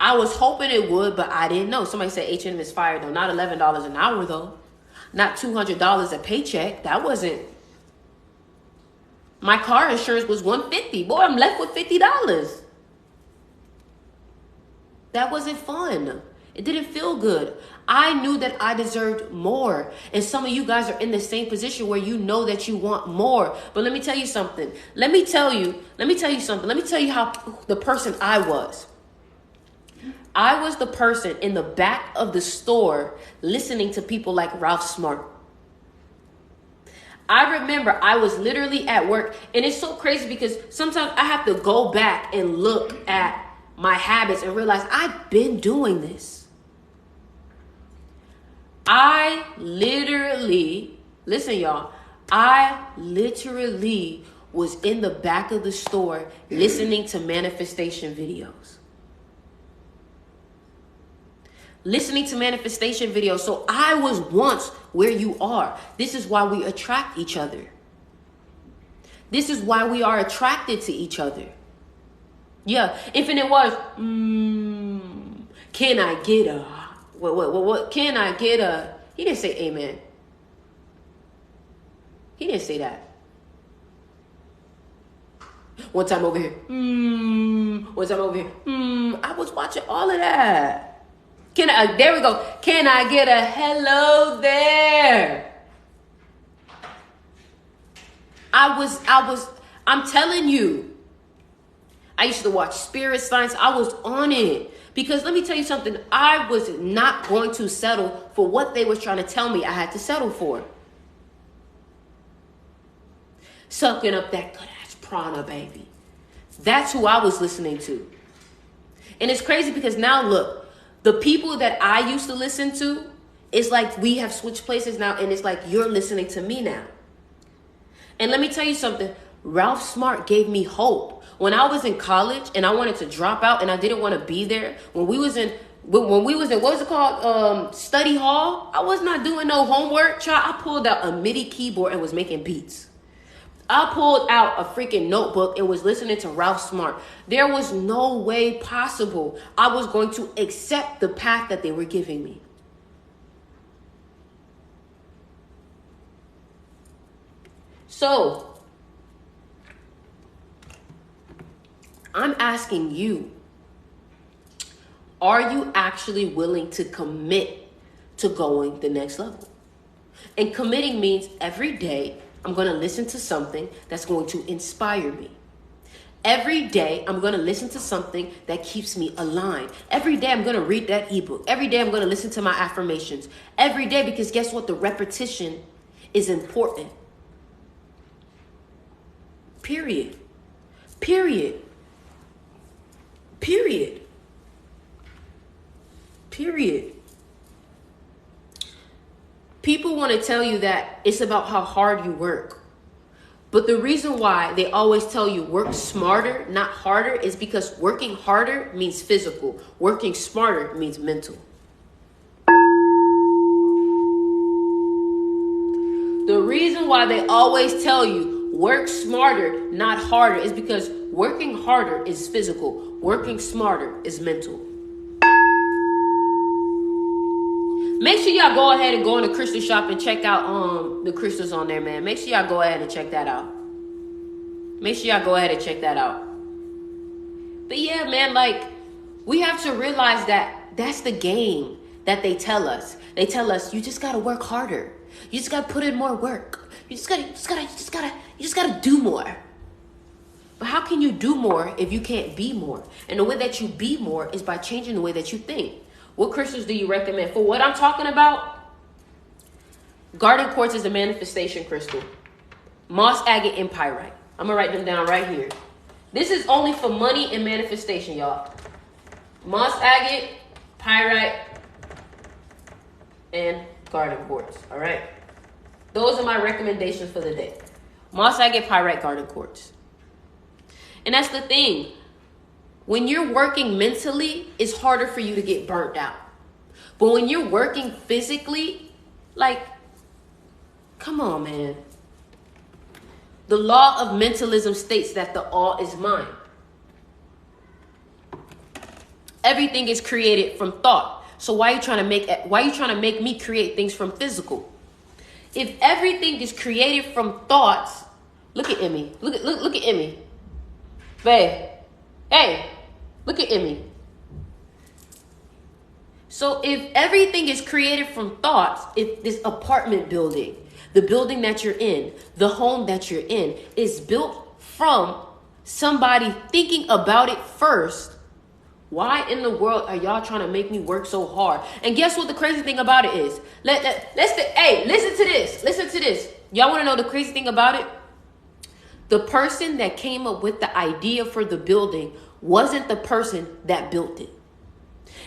I was hoping it would, but I didn't know. Somebody said H&M is fired, though. Not $11 an hour, though. Not $200 a paycheck. That wasn't. My car insurance was $150. Boy, I'm left with $50. That wasn't fun. It didn't feel good. I knew that I deserved more. And some of you guys are in the same position where you know that you want more. But let me tell you something. Let me tell you how the person I was. I was the person in the back of the store listening to people like Ralph Smart. I remember I was literally at work, and it's so crazy because sometimes I have to go back and look at my habits and realize I've been doing this. I literally was in the back of the store listening to manifestation videos. So I was once where you are. This is why we attract each other. This is why we are attracted to each other. Yeah, Infinite was, can I get a, what, can I get a, he didn't say amen. He didn't say that. One time over here, one time over here, I was watching all of that. There we go. Can I get a hello there? I'm telling you, I used to watch Spirit Signs. I was on it because let me tell you something. I was not going to settle for what they were trying to tell me I had to settle for. Sucking up that good ass prana, baby. That's who I was listening to. And it's crazy because now look, the people that I used to listen to, it's like we have switched places now, and it's like you're listening to me now. And let me tell you something. Ralph Smart gave me hope. When I was in college and I wanted to drop out and I didn't want to be there, when we was in what was it called? Study hall, I was not doing no homework. Child, I pulled out a MIDI keyboard and was making beats. I pulled out a freaking notebook and was listening to Ralph Smart. There was no way possible I was going to accept the path that they were giving me. So, I'm asking you, are you actually willing to commit to going the next level? And committing means every day, I'm going to listen to something that's going to inspire me. Every day, I'm going to listen to something that keeps me aligned. Every day, I'm going to read that ebook. Every day, I'm going to listen to my affirmations. Every day, because guess what? The repetition is important. Period. Period. Period. Period. People want to tell you that it's about how hard you work. But the reason why they always tell you work smarter, not harder, is because working harder means physical. Working smarter means mental. The reason why they always tell you work smarter, not harder, is because working harder is physical. Working smarter is mental. Make sure y'all go ahead and go in the crystal shop and check out the crystals on there, man. Make sure y'all go ahead and check that out. Make sure y'all go ahead and check that out. But yeah, man, like, we have to realize that that's the game that they tell us. They tell us you just gotta work harder. You just gotta put in more work. You just gotta do more. But how can you do more if you can't be more? And the way that you be more is by changing the way that you think. What crystals do you recommend? For what I'm talking about, garden quartz is a manifestation crystal. Moss agate and pyrite. I'm going to write them down right here. This is only for money and manifestation, y'all. Moss agate, pyrite, and garden quartz. All right? Those are my recommendations for the day. Moss agate, pyrite, garden quartz. And that's the thing. When you're working mentally, it's harder for you to get burnt out. But when you're working physically, like, Come on, man. The law of mentalism states that the all is mine. Everything is created from thought. So why are you trying to make me create things from physical? If everything is created from thoughts, look at Emmy. Look at Emmy. Babe. Hey, look at Emmy. So if everything is created from thoughts, if this apartment building, the building that you're in, the home that you're in, is built from somebody thinking about it first, why in the world are y'all trying to make me work so hard? And guess what the crazy thing about it is? Hey, listen to this. Listen to this. Y'all want to know the crazy thing about it? The person that came up with the idea for the building wasn't the person that built it.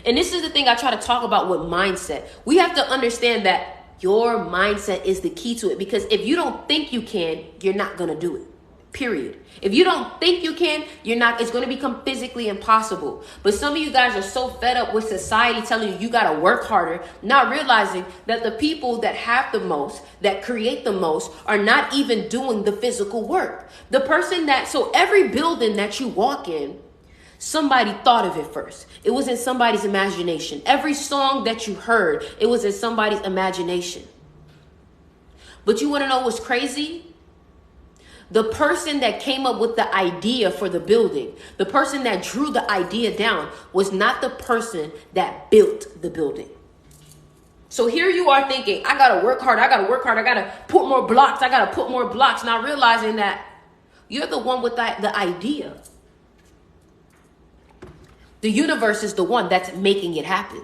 And this is the thing I try to talk about with mindset. We have to understand that your mindset is the key to it. Because if you don't think you can, you're not going to do it. Period. If you don't think you can, you're not. It's going to become physically impossible. But some of you guys are so fed up with society telling you got to work harder, not realizing that the people that have the most, that create the most, are not even doing the physical work. The person so every building that you walk in, somebody thought of it first. It was in somebody's imagination. Every song that you heard, it was in somebody's imagination. But you want to know what's crazy? The person that came up with the idea for the building, the person that drew the idea down, was not the person that built the building. So here you are thinking, I got to work hard. I got to put more blocks. Not realizing that you're the one with the idea. The universe is the one that's making it happen.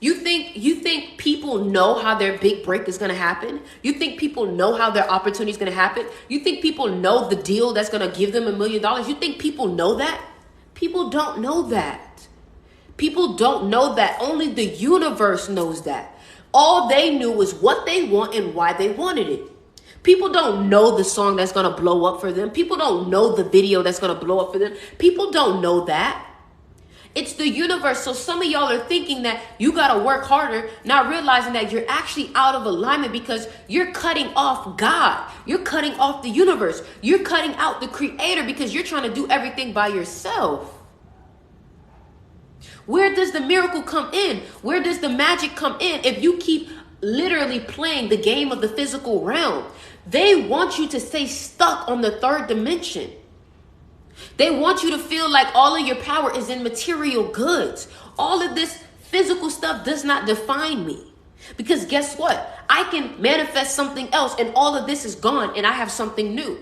You think people know how their big break is going to happen? You think people know how their opportunity is going to happen? You think people know the deal that's going to give them $1 million? You think people know that? People don't know that. People don't know that. Only the universe knows that. All they knew was what they want and why they wanted it. People don't know the song that's going to blow up for them. People don't know the video that's going to blow up for them. People don't know that. It's the universe. So some of y'all are thinking that you got to work harder, not realizing that you're actually out of alignment because you're cutting off God. You're cutting off the universe. You're cutting out the creator because you're trying to do everything by yourself. Where does the miracle come in? Where does the magic come in if you keep literally playing the game of the physical realm? They want you to stay stuck on the third dimension. They want you to feel like all of your power is in material goods. All of this physical stuff does not define me. Because guess what? I can manifest something else and all of this is gone and I have something new.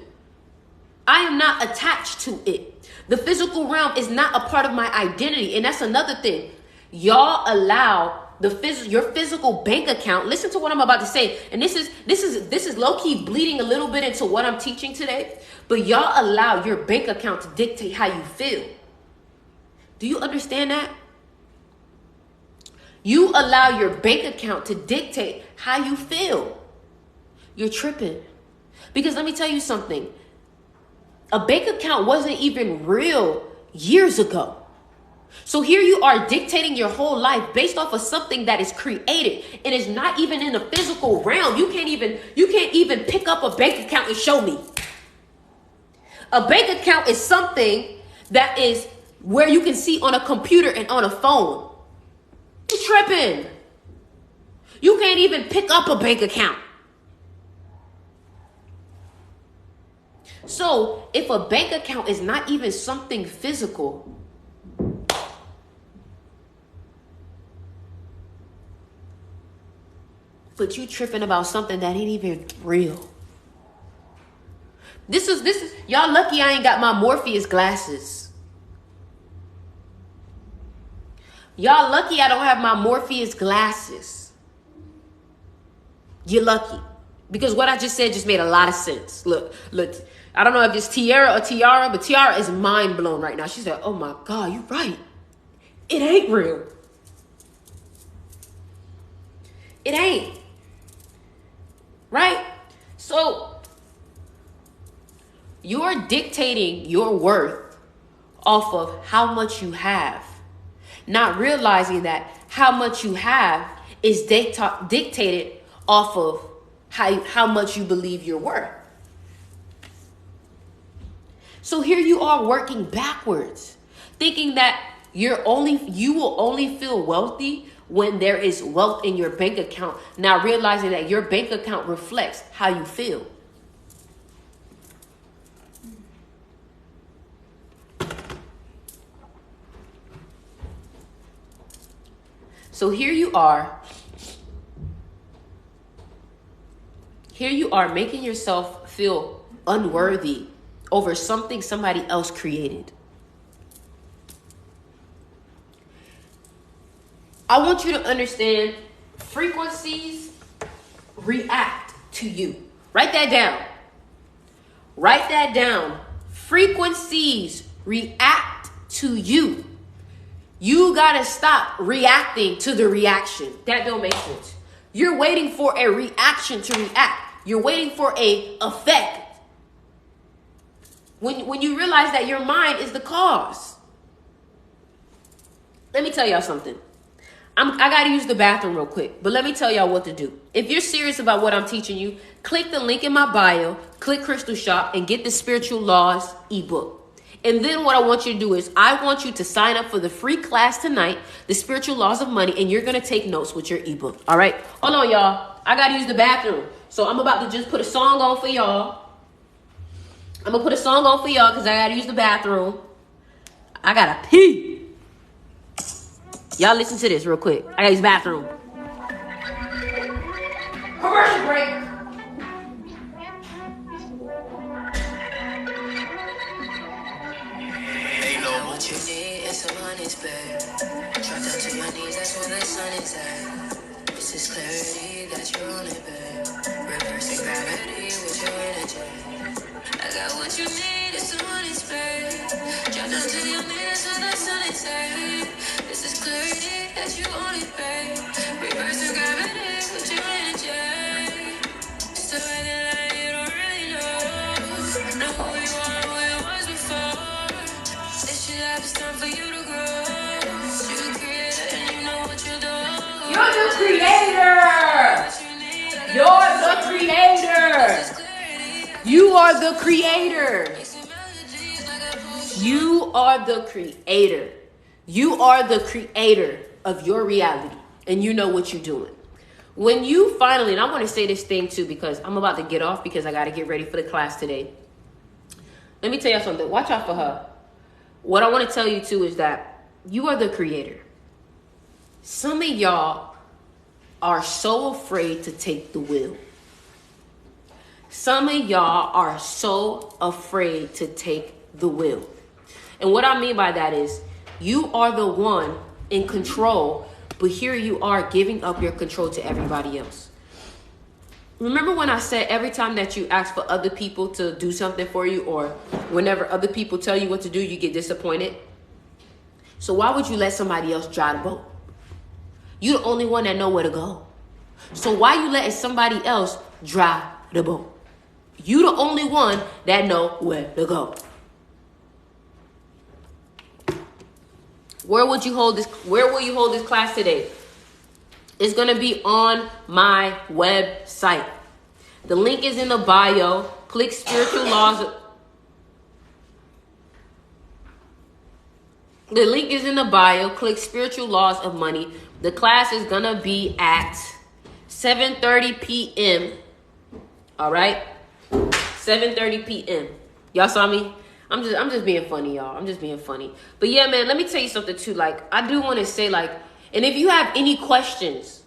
I am not attached to it. The physical realm is not a part of my identity. And that's another thing. Y'all allow your physical bank account. Listen to what I'm about to say. And this is low-key bleeding a little bit into what I'm teaching today. But y'all allow your bank account to dictate how you feel. Do you understand that? You allow your bank account to dictate how you feel. You're tripping. Because let me tell you something. A bank account wasn't even real years ago. So here you are dictating your whole life based off of something that is created and is not even in the physical realm. You can't even pick up a bank account and show me. A bank account is something that is where you can see on a computer and on a phone. You're tripping. You can't even pick up a bank account. So if a bank account is not even something physical, but you tripping about something that ain't even real. This is y'all lucky I ain't got my Morpheus glasses. Y'all lucky I don't have my Morpheus glasses. You're lucky. Because what I just said just made a lot of sense. Look. I don't know if it's Tiara or Tiara, but Tiara is mind blown right now. She said, oh my God, you're right. It ain't real. It ain't. Right? So you're dictating your worth off of how much you have, not realizing that how much you have is dictated off of how much you believe you're worth. So here you are working backwards, thinking that you will only feel wealthy when there is wealth in your bank account. Now realizing that your bank account reflects how you feel. So here you are making yourself feel unworthy over something somebody else created. I want you to understand, frequencies react to you. Write that down. Write that down. Frequencies react to you. You gotta stop reacting to the reaction. That don't make sense. You're waiting for a reaction to react. You're waiting for a effect. When you realize that your mind is the cause. Let me tell y'all something. I got to use the bathroom real quick, but let me tell y'all what to do. If you're serious about what I'm teaching you, click the link in my bio, click Crystal Shop, and get the Spiritual Laws ebook. And then what I want you to do is I want you to sign up for the free class tonight, the Spiritual Laws of Money, and you're going to take notes with your ebook. All right? Hold on, y'all. I got to use the bathroom. So I'm about to just put a song on for y'all. I'm going to put a song on for y'all because I got to use the bathroom. I got to pee. Y'all listen to this real quick. I got to use the bathroom. Commercial break. Ain't no what you need is some honey, babe. Drop down to your knees, that's where the sun is at. This is clarity that you're on it, babe. Reversing gravity with your energy. I got what you need, it's some honey, babe. Drop down to your knees, that's where the sun is at. This is clarity that you on it, babe. Reversing gravity with your energy. So acting like you don't really know who you are, who you was before. This your life, it's time for you to grow. You're the creator and you know what you're doing. You're the creator. You're the creator. You are the creator. You are the creator. You are the creator of your reality. And you know what you're doing. When you finally, and I want to say this thing too, because I'm about to get off because I got to get ready for the class today. Let me tell you something. Watch out for her. What I want to tell you too is that you are the creator. Some of y'all are so afraid to take the wheel. Some of y'all are so afraid to take the wheel. And what I mean by that is you are the one in control, but here you are giving up your control to everybody else. Remember when I said every time that you ask for other people to do something for you, or whenever other people tell you what to do, you get disappointed? So why would you let somebody else drive the boat? You're the only one that know where to go. So why you letting somebody else drive the boat? You the only one that know where to go. Where will you hold this class today? It's going to be on my website. The link is in the bio. Click Spiritual Laws. The link is in the bio. Click Spiritual Laws of Money. The class is going to be at 7:30 p.m. All right? 7:30 p.m. Y'all saw me? I'm just being funny, y'all. I'm just being funny. But yeah, man, let me tell you something too. Like, I do want to say, like, and if you have any questions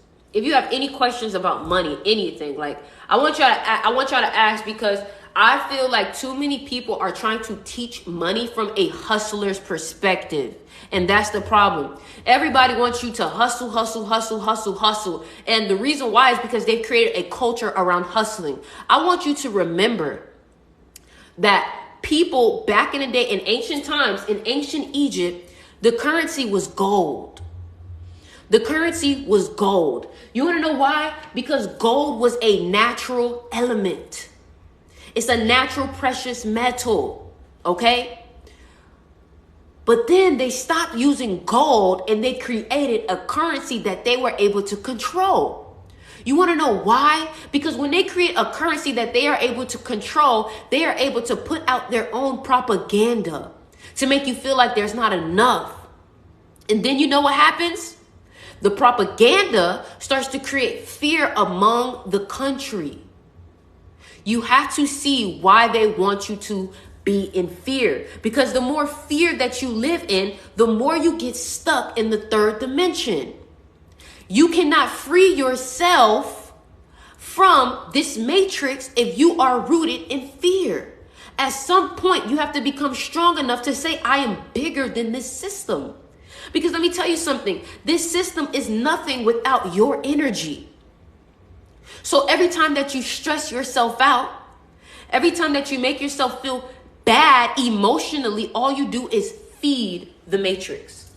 about money, anything, like, I want y'all to ask, because I feel like too many people are trying to teach money from a hustler's perspective. And that's the problem. Everybody wants you to hustle, hustle, hustle, hustle, hustle. And the reason why is because they've created a culture around hustling. I want you to remember that people back in the day, in ancient times, in ancient Egypt, the currency was gold. The currency was gold. You want to know why? Because gold was a natural element. It's a natural precious metal. Okay? But then they stopped using gold and they created a currency that they were able to control. You want to know why? Because when they create a currency that they are able to control, they are able to put out their own propaganda to make you feel like there's not enough. And then you know what happens? The propaganda starts to create fear among the country. You have to see why they want you to be in fear. Because the more fear that you live in, the more you get stuck in the third dimension. You cannot free yourself from this matrix if you are rooted in fear. At some point, you have to become strong enough to say, I am bigger than this system. Because let me tell you something, this system is nothing without your energy. So every time that you stress yourself out, every time that you make yourself feel bad emotionally, all you do is feed the matrix.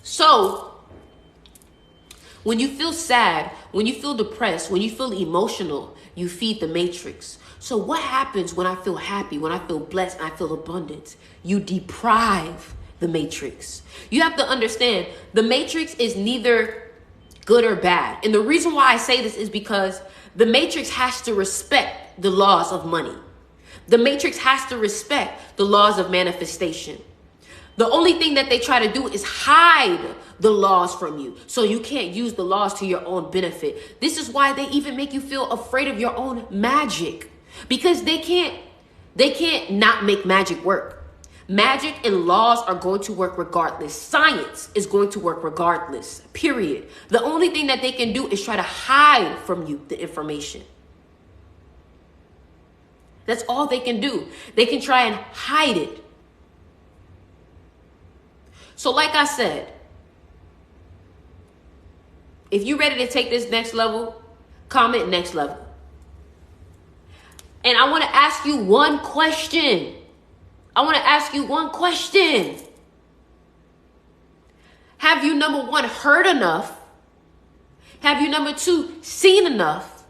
So when you feel sad, when you feel depressed, when you feel emotional, you feed the matrix. So what happens when I feel happy, when I feel blessed, and I feel abundance? You deprive the matrix. You have to understand the matrix is neither good or bad. And the reason why I say this is because the matrix has to respect the laws of money. The matrix has to respect the laws of manifestation. The only thing that they try to do is hide the laws from you, so you can't use the laws to your own benefit. This is why they even make you feel afraid of your own magic, because they can't not make magic work. Magic and laws are going to work regardless. Science is going to work regardless, period. The only thing that they can do is try to hide from you the information. That's all they can do. They can try and hide it. So like I said, if you're ready to take this next level, comment next level. And I want to ask you one question. Have you, number one, heard enough? Have you, number two, seen enough?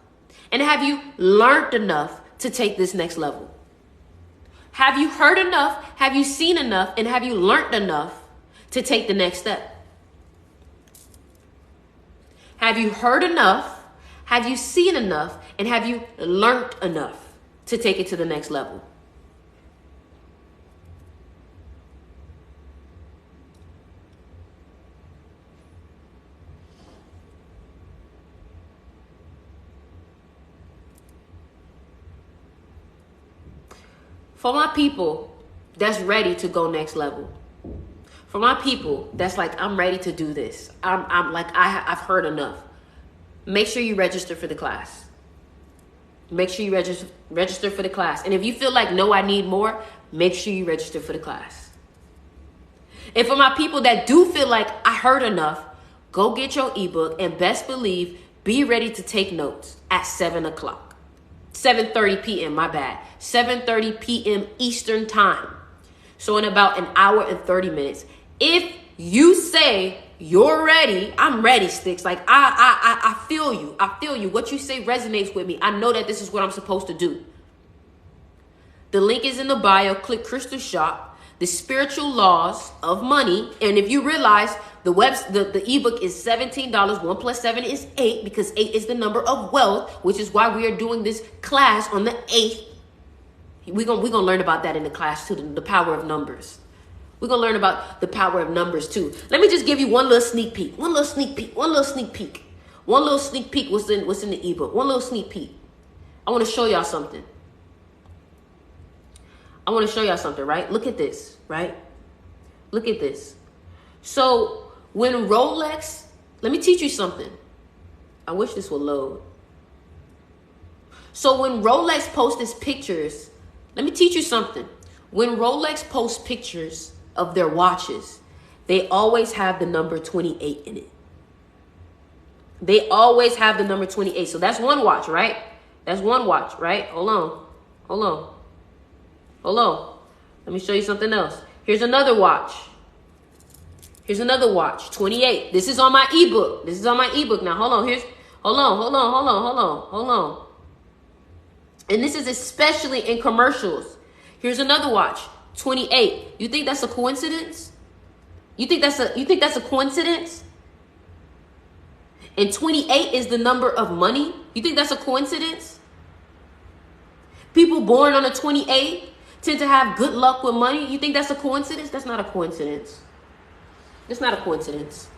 And have you learned enough to take this next level? Have you heard enough? Have you seen enough? And have you learned enough to take the next step? Have you heard enough? Have you seen enough? And have you learned enough to take it to the next level? For my people that's ready to go next level. For my people that's like, I'm ready to do this. I've heard enough. Make sure you register for the class. Make sure you register for the class. And if you feel like, no, I need more, make sure you register for the class. And for my people that do feel like, I heard enough, go get your ebook, and best believe, be ready to take notes at 7 o'clock. 7:30 p.m., my bad. 7:30 p.m. Eastern time. So in about an hour and 30 minutes. If you say you're ready, I'm ready, Sticks. Like, I feel you. I feel you. What you say resonates with me. I know that this is what I'm supposed to do. The link is in the bio. Click Crystal Shop, the spiritual laws of money. And if you realize the ebook is $17. 1 plus 7 is 8, because 8 is the number of wealth, which is why we are doing this class on the 8th. We're gonna learn about that in the class too, the power of numbers. We're gonna learn about the power of numbers too. Let me just give you one little sneak peek. One little sneak peek. What's in the ebook. One little sneak peek. I want to show y'all something. Right? Look at this, right? Look at this. So when Rolex, let me teach you something. I wish this would load. So when Rolex posts its pictures, let me teach you something. When Rolex posts pictures of their watches, they always have the number 28 in it. They always have the number 28. So that's one watch, right? Hold on. Let me show you something else. Here's another watch. 28. This is on my ebook. Now, hold on. Hold on. And this is especially in commercials. Here's another watch, 28. You think that's a coincidence? You think that's a coincidence? and 28 is the number of money, you think that's a coincidence? People born on a 28 tend to have good luck with money. You think that's a coincidence? That's not a coincidence. It's not a coincidence.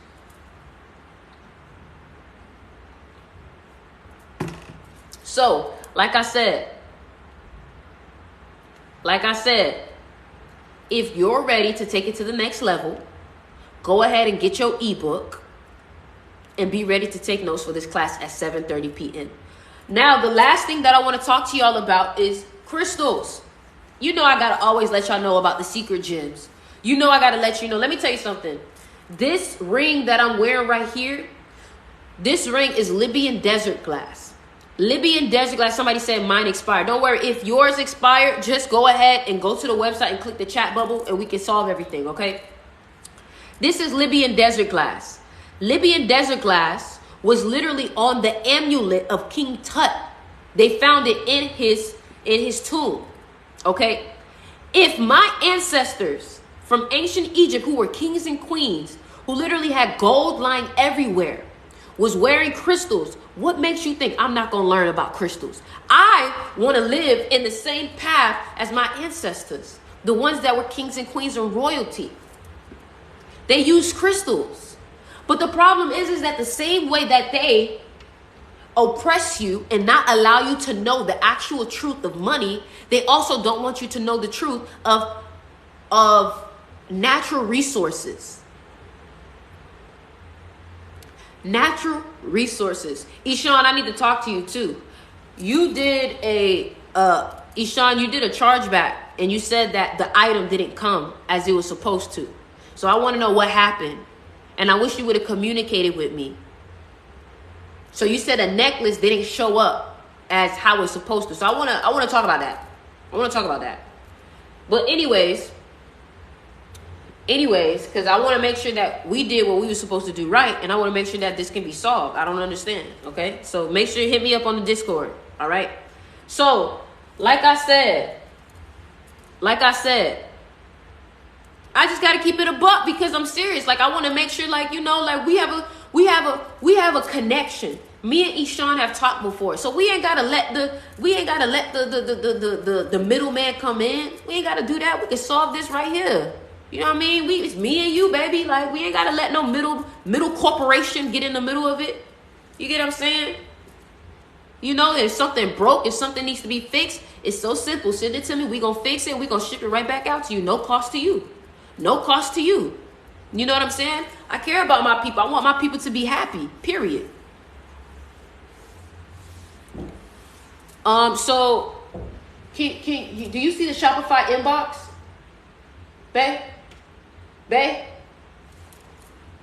So, like I said, if you're ready to take it to the next level, go ahead and get your ebook and be ready to take notes for this class at 7:30 p.m. Now, the last thing that I want to talk to y'all about is crystals. You know I got to always let y'all know about the secret gems. You know I got to let you know. Let me tell you something. This ring that I'm wearing right here, this ring is Libyan desert glass. Libyan desert glass. Somebody said mine expired. Don't worry. If yours expired, just go ahead and go to the website and click the chat bubble and we can solve everything, okay? This is Libyan desert glass. Libyan desert glass was literally on the amulet of King Tut. They found it in his tomb, okay? If my ancestors from ancient Egypt, who were kings and queens, who literally had gold lying everywhere, was wearing crystals, what makes you think I'm not going to learn about crystals? I want to live in the same path as my ancestors, the ones that were kings and queens and royalty. They used crystals. But the problem is that the same way that they oppress you and not allow you to know the actual truth of money, they also don't want you to know the truth of natural resources. Natural resources. Ishan, I need to talk to you too. You did Ishan, you did a chargeback and you said that the item didn't come as it was supposed to. So I want to know what happened. And I wish you would have communicated with me. So you said a necklace didn't show up as how it's supposed to. So I want to talk about that. But anyways, because I want to make sure that we did what we were supposed to do right, and I want to make sure that this can be solved. I don't understand, okay? So make sure you hit me up on the Discord, all right? So, like I said, I just got to keep it a buck because I'm serious. Like, I want to make sure, like, you know, like we have a connection. Me and Ishan have talked before, so we ain't gotta let the middleman come in. We ain't gotta do that. We can solve this right here. You know what I mean? It's me and you, baby. Like, we ain't gotta let no middle corporation get in the middle of it. You get what I'm saying? You know, if something broke, if something needs to be fixed, it's so simple. Send it to me. We gonna fix it. We gonna ship it right back out to you. No cost to you. No cost to you. You know what I'm saying? I care about my people. I want my people to be happy. Period. So, do you see the Shopify inbox? Bae?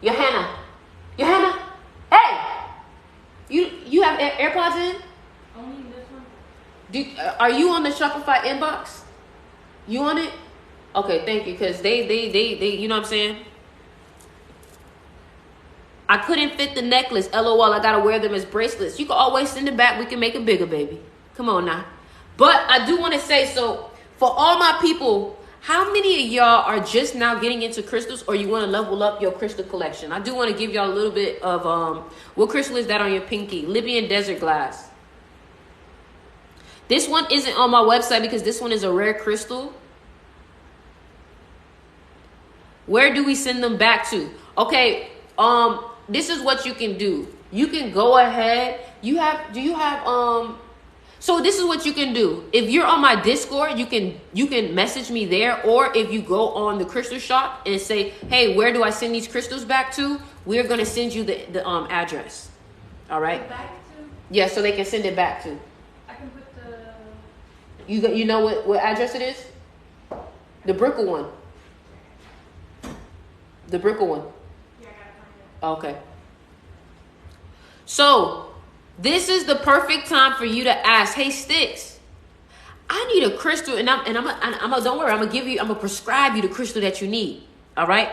Johanna, hey! You have AirPods in? Only this one. Are you on the Shopify inbox? You on it? Okay, thank you, because they, you know what I'm saying? I couldn't fit the necklace. LOL, I gotta wear them as bracelets. You can always send it back. We can make it bigger, baby. Come on now. But I do want to say, so for all my people, how many of y'all are just now getting into crystals, or you want to level up your crystal collection? I do want to give y'all a little bit of what crystal is that on your pinky? Libyan desert glass. This one isn't on my website because this one is a rare crystal. Where do we send them back to? Okay, this is what you can do. You can go ahead. So this is what you can do. If you're on my Discord, you can message me there, or if you go on the crystal shop and say, hey, where do I send these crystals back to? We're gonna send you the address. All right. Back to? Yeah, so they can send it back to. I can put the. You know what address it is? The Brickle one. The Brickle one. Yeah, I gotta find it. Okay. So this is the perfect time for you to ask, hey Sticks, I need a crystal, and I'm don't worry, I'm gonna prescribe you the crystal that you need. All right.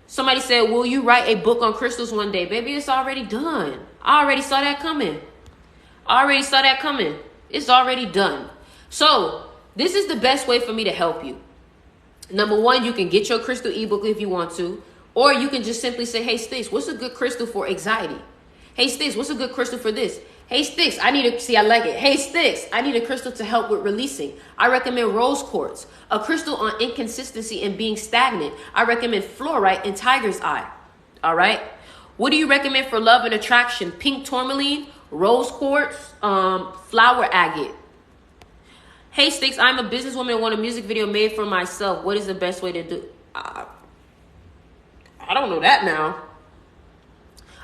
Somebody said, will you write a book on crystals one day? Baby, it's already done. I already saw that coming. It's already done. So this is the best way for me to help you. Number one, you can get your crystal ebook if you want to, Or you can just simply say, hey, Sticks, what's a good crystal for anxiety? Hey, Sticks, what's a good crystal for this? Hey, Sticks, I like it. Hey, Sticks, I need a crystal to help with releasing. I recommend rose quartz. A crystal on inconsistency and being stagnant. I recommend fluorite and tiger's eye. All right. What do you recommend for love and attraction? Pink tourmaline, rose quartz, flower agate. Hey, Sticks, I'm a businesswoman and want a music video made for myself. What is the best way to do? I don't know that now.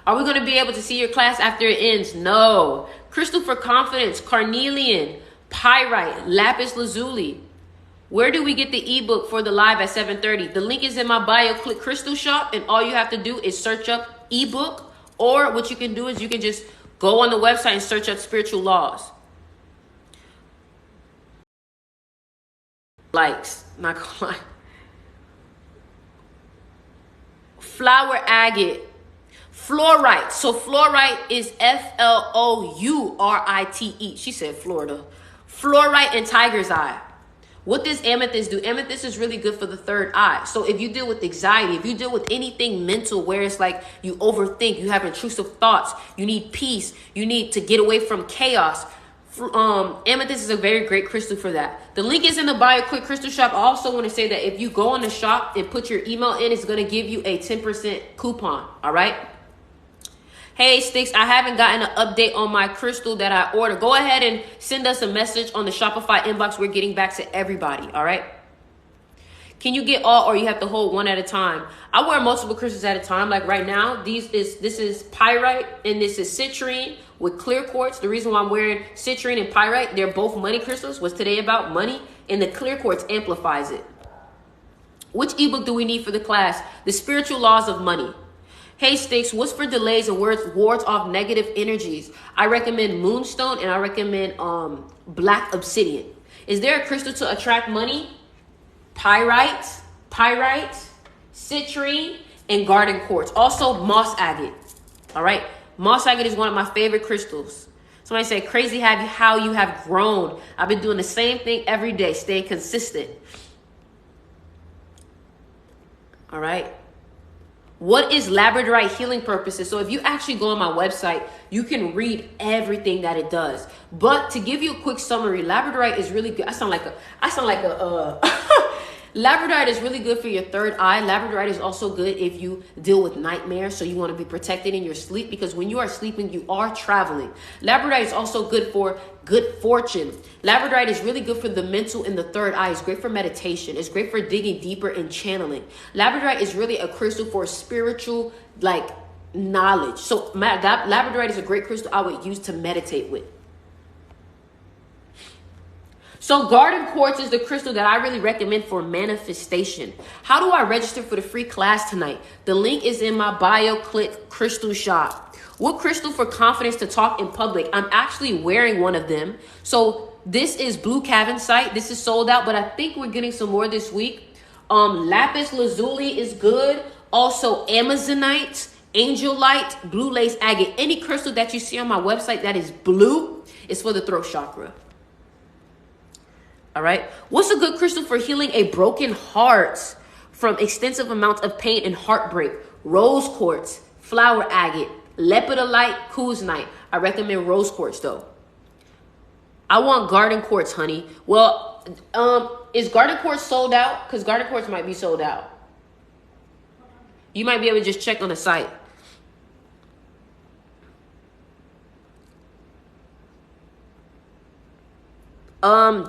Are we going to be able to see your class after it ends? No. Crystal for confidence, carnelian, pyrite, lapis lazuli. Where do we get the ebook for the live at 7:30? The link is in my bio. Click Crystal Shop, and all you have to do is search up ebook. Or what you can do is you can just go on the website and search up spiritual laws. Likes, not gonna lie. Flower agate. Fluorite. So fluorite is Flourite. She said Florida. Fluorite and tiger's eye. What does amethyst do? Amethyst is really good for the third eye. So if you deal with anxiety, if you deal with anything mental where it's like you overthink, you have intrusive thoughts, you need peace, you need to get away from chaos, amethyst is a very great crystal for that. The link is in the bio. Click Crystal Shop. I also want to say that if you go on the shop and put your email in, it's going to give you a 10% coupon. All right. Hey, Sticks, I haven't gotten an update on my crystal that I ordered. Go ahead and send us a message on the Shopify inbox. We're getting back to everybody, all right? Can you get all, or you have to hold one at a time? I wear multiple crystals at a time. Like right now, this is pyrite and this is citrine with clear quartz. The reason why I'm wearing citrine and pyrite, they're both money crystals. What's today about? Money. And the clear quartz amplifies it. Which ebook do we need for the class? The Spiritual Laws of Money. Hey, Sticks, what's for delays and wards off negative energies? I recommend moonstone and I recommend black obsidian. Is there a crystal to attract money? Pyrite, citrine, and garden quartz. Also moss agate. All right. Moss agate is one of my favorite crystals. Somebody said, crazy how you have grown. I've been doing the same thing every day, staying consistent. All right. What is labradorite healing purposes? So if you actually go on my website, you can read everything that it does. But to give you a quick summary, labradorite is really good. I sound like a Labradorite is really good for your third eye. Labradorite is also good if you deal with nightmares. So you want to be protected in your sleep, because when you are sleeping, you are traveling. Labradorite is also good for good fortune. Labradorite is really good for the mental and the third eye. It's great for meditation. It's great for digging deeper and channeling. Labradorite is really a crystal for spiritual, like, knowledge. So Labradorite is a great crystal I would use to meditate with. So garden quartz is the crystal that I really recommend for manifestation. How do I register for the free class tonight? The link is in my bio. Click Crystal Shop. What crystal for confidence to talk in public? I'm actually wearing one of them. So this is blue cavensite. This is sold out, but I think we're getting some more this week. Lapis lazuli is good. Also amazonite, angel light, blue lace agate. Any crystal that you see on my website that is blue is for the throat chakra. All right. What's a good crystal for healing a broken heart from extensive amounts of pain and heartbreak? Rose quartz, flower agate, lepidolite, kuzite. I recommend rose quartz though. I want garden quartz, honey. Well, is garden quartz sold out? Because garden quartz might be sold out. You might be able to just check on the site.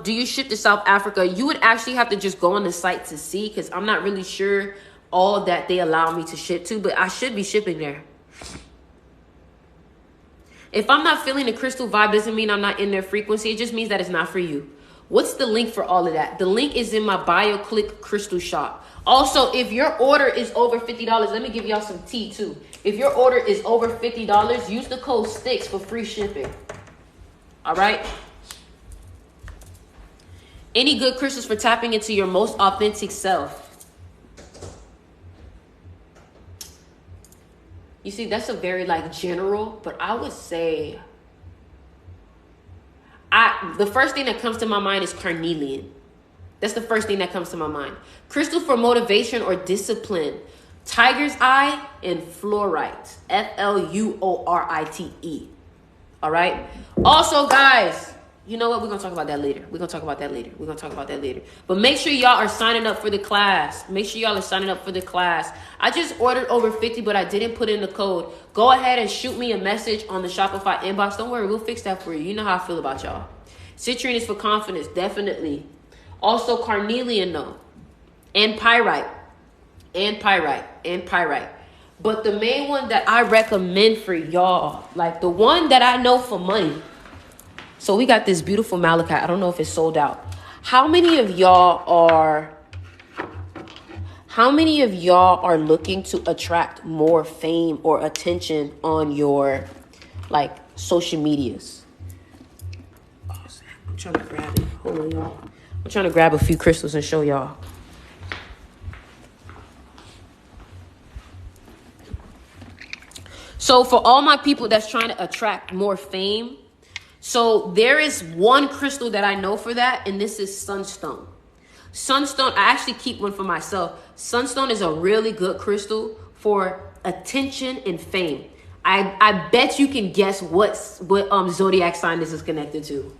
Do you ship to South Africa? You would actually have to just go on the site to see, because I'm not really sure all that they allow me to ship to, but I should be shipping there. If I'm not feeling the crystal vibe, doesn't mean I'm not in their frequency. It just means that it's not for you. What's the link for all of that? The link is in my bio. Click Crystal Shop. Also, if your order is over $50, let me give y'all some tea too. If your order is over $50, use the code STICKS for free shipping. All right. Any good crystals for tapping into your most authentic self? You see, that's a very like general, but I would say the first thing that comes to my mind is carnelian. That's the first thing that comes to my mind. Crystal for motivation or discipline. tiger's eye, and fluorite. Fluorite. All right. Also, guys, you know what? We're going to talk about that later. We're going to talk about that later. But make sure y'all are signing up for the class. I just ordered over 50, but I didn't put in the code. Go ahead and shoot me a message on the Shopify inbox. Don't worry. We'll fix that for you. You know how I feel about y'all. Citrine is for confidence. Definitely. Also, carnelian, though. And pyrite. But the main one that I recommend for y'all, like the one that I know for money. So we got this beautiful malachite. I don't know if it's sold out. How many of y'all are looking to attract more fame or attention on your like social medias? Oh, I'm trying to grab it. Hold on, y'all. I'm trying to grab a few crystals and show y'all. So for all my people that's trying to attract more fame, so there is one crystal that I know for that, and this is sunstone. Sunstone, I actually keep one for myself. Sunstone is a really good crystal for attention and fame. I bet you can guess what zodiac sign this is connected to.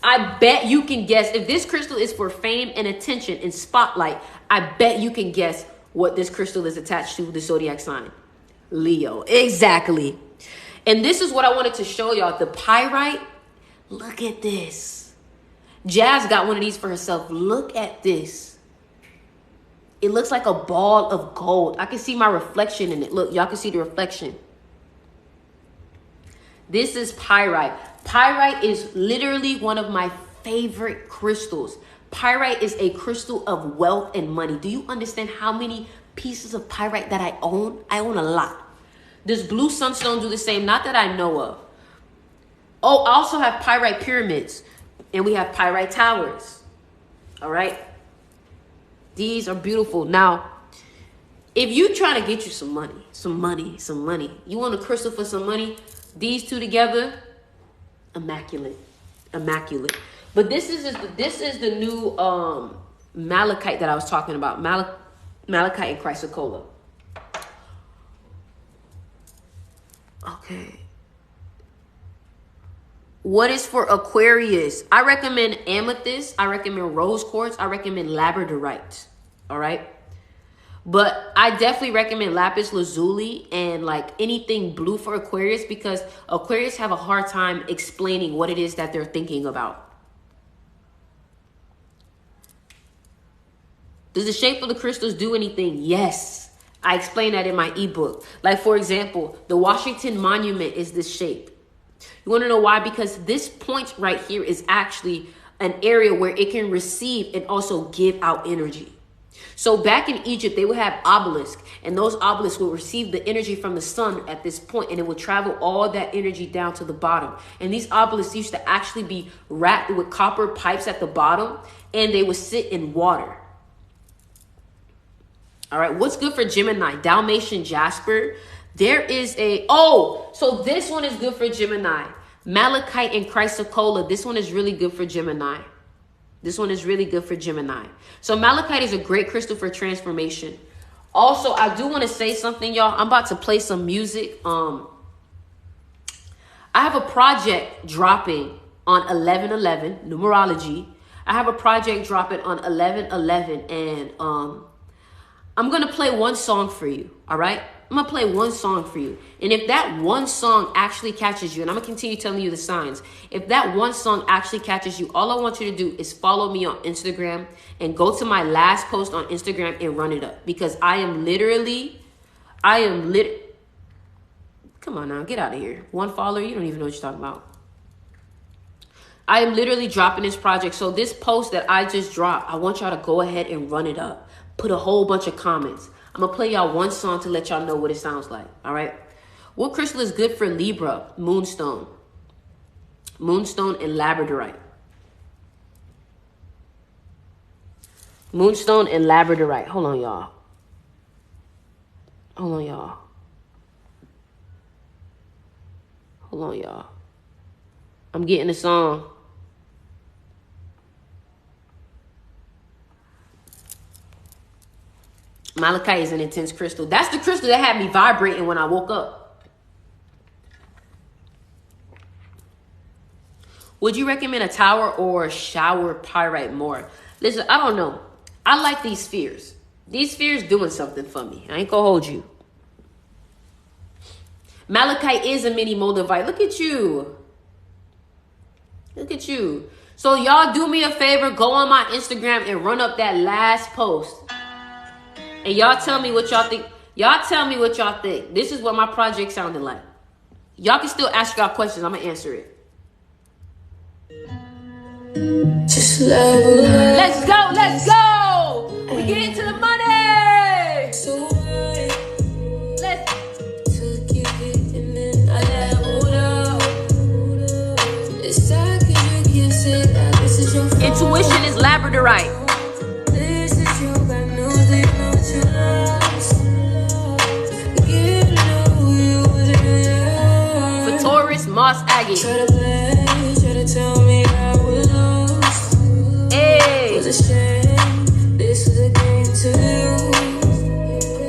I bet you can guess. If this crystal is for fame and attention and spotlight, I bet you can guess what this crystal is attached to, the zodiac sign. Leo. Exactly. And this is what I wanted to show y'all. The pyrite. Look at this. Jazz got one of these for herself. Look at this. It looks like a ball of gold. I can see my reflection in it. Look, y'all can see the reflection. This is pyrite. Pyrite is literally one of my favorite crystals. Pyrite is a crystal of wealth and money. Do you understand how many pieces of pyrite that I own? I own a lot. Does blue sunstone do the same? Not that I know of. Oh, I also have pyrite pyramids. And we have pyrite towers. All right. These are beautiful. Now, if you trying to get you some money, you want a crystal for some money, these two together, immaculate. But this is the new malachite that I was talking about. Malachite and chrysocolla. Okay. What is for Aquarius? I recommend amethyst. I recommend rose quartz. I recommend labradorite. All right. But I definitely recommend lapis lazuli and like anything blue for Aquarius, because Aquarius have a hard time explaining what it is that they're thinking about. Does the shape of the crystals do anything? Yes. I explain that in my ebook. Like, for example, the Washington Monument is this shape. You want to know why? Because this point right here is actually an area where it can receive and also give out energy. So back in Egypt, they would have obelisks, and those obelisks will receive the energy from the sun at this point, and it will travel all that energy down to the bottom. And these obelisks used to actually be wrapped with copper pipes at the bottom, and they would sit in water. All right, what's good for Gemini? Dalmatian jasper. There is so this one is good for Gemini. Malachite and chrysocolla. This one is really good for Gemini. So malachite is a great crystal for transformation. Also, I do want to say something, y'all. I'm about to play some music. I have a project dropping on 11/11, numerology. I have a project dropping on 11/11, and I'm going to play one song for you, all right? I'm going to play one song for you. And if that one song actually catches you, and I'm going to continue telling you the signs. If that one song actually catches you, all I want you to do is follow me on Instagram and go to my last post on Instagram and run it up. Because I am literally, come on now, get out of here. One follower, you don't even know what you're talking about. I am literally dropping this project. So this post that I just dropped, I want y'all to go ahead and run it up. Put a whole bunch of comments. I'm going to play y'all one song to let y'all know what it sounds like. All right. What crystal is good for Libra? Moonstone. Moonstone and labradorite. Moonstone and labradorite. Hold on, y'all. I'm getting the song. Malachite is an intense crystal. That's the crystal that had me vibrating when I woke up. Would you recommend a tower or a shower pyrite more? Listen, I don't know. I like these spheres. These spheres doing something for me. I ain't gonna hold you. Malachite is a mini moldavite. Look at you. Look at you. So y'all do me a favor. Go on my Instagram and run up that last post. And y'all tell me what y'all think. Y'all tell me what y'all think. This is what my project sounded like. Y'all can still ask y'all questions. I'm going to answer it. Just level up. Let's go. Let's go. We get into the money. So Let's. took it and then I leveled up. It's like you can say that this is your fault. Intuition is labradorite. This is your bad news, they know what you lost. You know you was real. For Taurus, moss agate. Try to play, try to tell me I was lost. Hey. Was a shame, this was a game to you.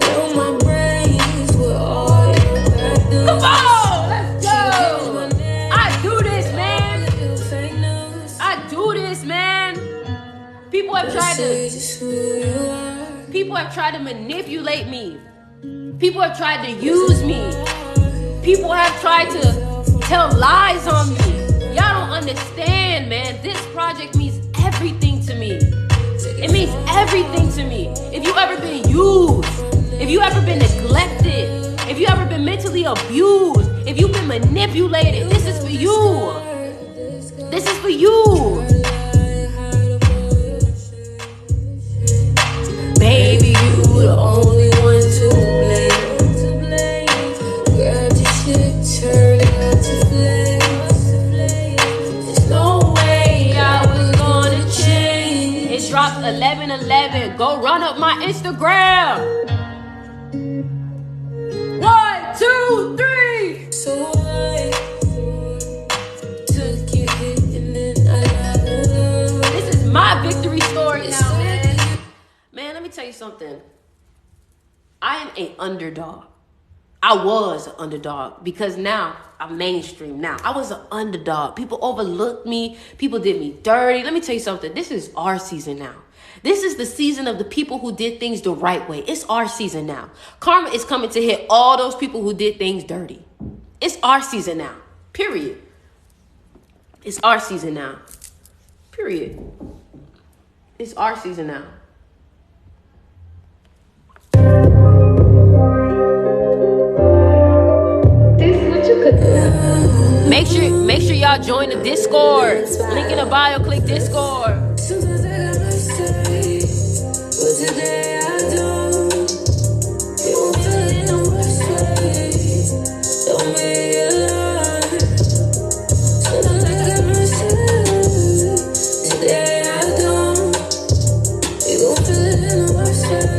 Know my brains were all your back doors. Come on. Let's go. I do this, man. I do this, man. People have tried to manipulate me. People have tried to use me. People have tried to tell lies on me. Y'all don't understand, man. This project means everything to me. It means everything to me. If you ever been used, if you ever been neglected, if you ever been mentally abused, if you've been manipulated, this is for you. This is for you. Baby, you the only one to blame. Grab the shit, turn it up to flame. There's no way I was gonna change. It dropped 11/11. Go run up my Instagram. 1, 2, 3. So I took your hit and then I leveled up. This is my victory story now, man. Man, let me tell you something. I am an underdog. I was an underdog because now I'm mainstream now. I was an underdog. People overlooked me. People did me dirty. Let me tell you something. This is our season now. This is the season of the people who did things the right way. It's our season now. Karma is coming to hit all those people who did things dirty. It's our season now. Period. It's our season now. Period. It's our season now. Make sure y'all join the Discord. Link in the bio, click Discord. Sometimes I got mistakes, but today I don't. You won't feel it no worse way. Don't be alone. Sometimes I got mistakes, today I don't. You won't feel it no worse way.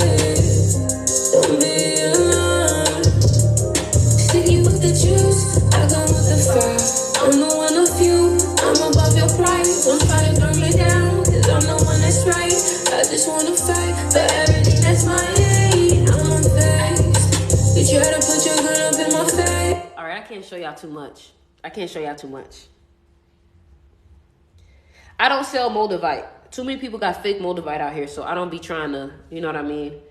Don't be alone. Sticky with the juice, I come with the fire. I'm the one of you, I'm above your pride. Don't try to throw me down, cause I'm the one that's right. I just wanna fight for everything that's mine. I'm unfazed. You try to put your gun up in my face. Alright, I can't show y'all too much. I don't sell moldavite. Too many people got fake moldavite out here, so I don't be trying to, you know what I mean?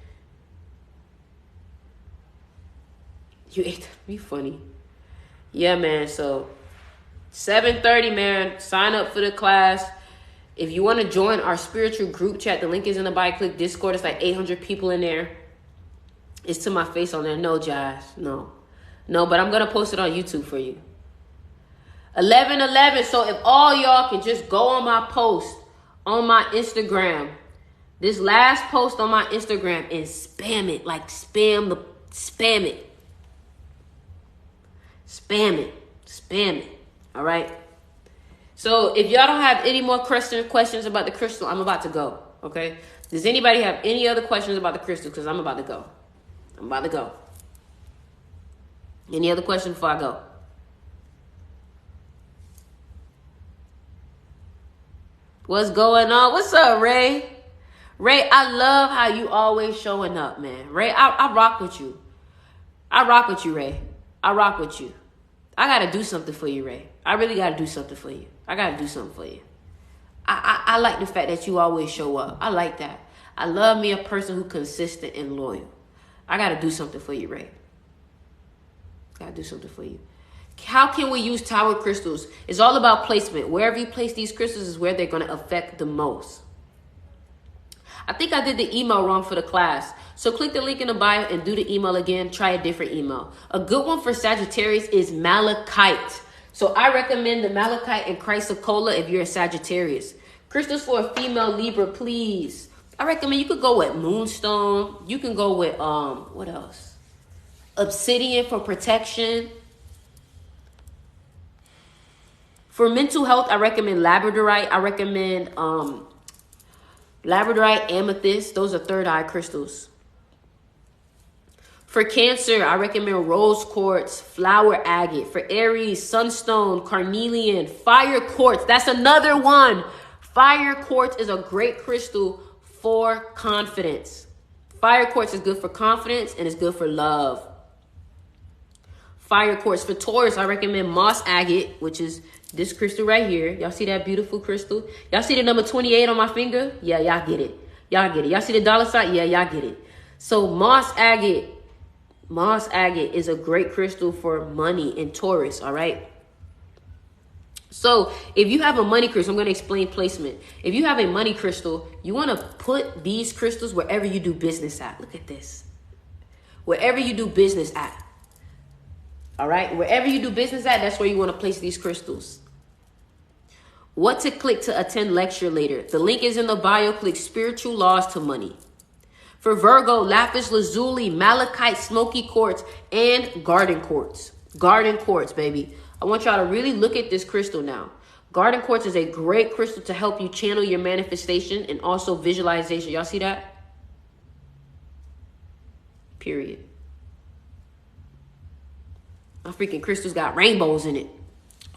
You ate that. Be funny. Yeah, man, so 7:30, man. Sign up for the class. If you want to join our spiritual group chat, the link is in the bio. Click Discord. It's like 800 people in there. It's to my face on there. No, Josh. No, but I'm going to post it on YouTube for you. 11/11. So if all y'all can just go on my post on my Instagram, this last post on my Instagram, and spam it. Like spam it. Spam it. All right. So if y'all don't have any more questions about the crystal, I'm about to go. Okay. Does anybody have any other questions about the crystal? Because I'm about to go. Any other questions before I go? What's going on? What's up, Ray? Ray, I love how you always showing up, man. Ray, I rock with you. I rock with you, Ray. I rock with you. I got to do something for you, Ray. I really got to do something for you. I got to do something for you. I like the fact that you always show up. I like that. I love me a person who's consistent and loyal. I got to do something for you, Ray. Got to do something for you. How can we use tower crystals? It's all about placement. Wherever you place these crystals is where they're going to affect the most. I think I did the email wrong for the class. So click the link in the bio and do the email again. Try a different email. A good one for Sagittarius is malachite. So I recommend the malachite and chrysocolla if you're a Sagittarius. Crystals for a female Libra, please. I recommend you could go with moonstone. You can go with, what else? Obsidian for protection. For mental health, I recommend labradorite. I recommend labradorite, amethyst. Those are third eye crystals. For Cancer, I recommend rose quartz, flower agate. For Aries, sunstone, carnelian, fire quartz. That's another one. Fire quartz is a great crystal for confidence. Fire quartz is good for confidence and it's good for love. Fire quartz. For Taurus, I recommend moss agate, which is this crystal right here. Y'all see that beautiful crystal? Y'all see the number 28 on my finger? Yeah, y'all get it. Y'all get it. Y'all see the dollar sign? Yeah, y'all get it. So moss agate is a great crystal for money in Taurus, all right? So if you have a money crystal, I'm going to explain placement. If you have a money crystal, you want to put these crystals wherever you do business at. Look at this. Wherever you do business at. All right? Wherever you do business at, that's where you want to place these crystals. What to click to attend lecture later. The link is in the bio. Click spiritual laws to money. For Virgo, lapis lazuli, malachite, smoky quartz, and garden quartz. Garden quartz, baby. I want y'all to really look at this crystal now. Garden quartz is a great crystal to help you channel your manifestation and also visualization. Y'all see that? Period. My freaking crystals got rainbows in it.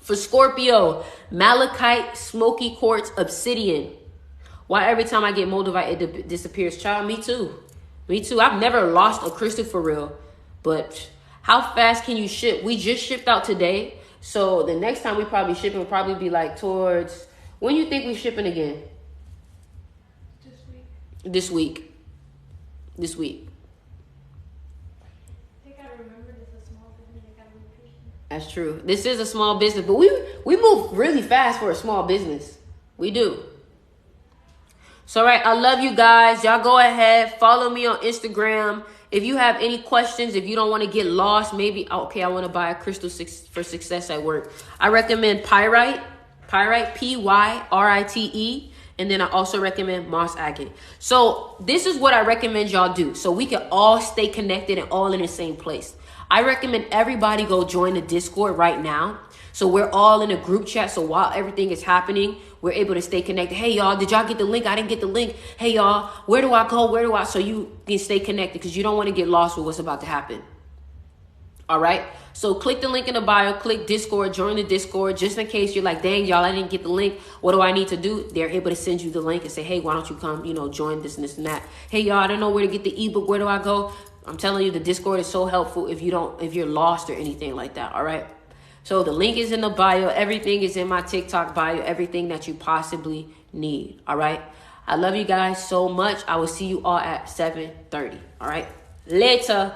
For Scorpio, malachite, smoky quartz, obsidian. Why every time I get moldavite, it disappears? Child, me too. Me too. I've never lost a crystal for real. But how fast can you ship? We just shipped out today. So the next time we probably shipping will probably be like towards... When you think we shipping again? This week. This week. They gotta remember this is a small business. They gotta be patient. That's true. This is a small business. But we move really fast for a small business. We do. So, all right, I love you guys. Y'all go ahead. Follow me on Instagram. If you have any questions, if you don't want to get lost, maybe, okay, I want to buy a crystal for success at work. I recommend pyrite, Pyrite. And then I also recommend moss agate. So this is what I recommend y'all do so we can all stay connected and all in the same place. I recommend everybody go join the Discord right now. So we're all in a group chat. So while everything is happening, we're able to stay connected. Hey, y'all, did y'all get the link? I didn't get the link. Hey, y'all, where do I go? So you can stay connected because you don't want to get lost with what's about to happen. All right. So click the link in the bio, click Discord, join the Discord. Just in case you're like, dang, y'all, I didn't get the link. What do I need to do? They're able to send you the link and say, hey, why don't you come, join this and this and that. Hey, y'all, I don't know where to get the ebook. Where do I go? I'm telling you, the Discord is so helpful if you're lost or anything like that. All right. So the link is in the bio. Everything is in my TikTok bio. Everything that you possibly need. All right. I love you guys so much. I will see you all at 7:30. All right. Later.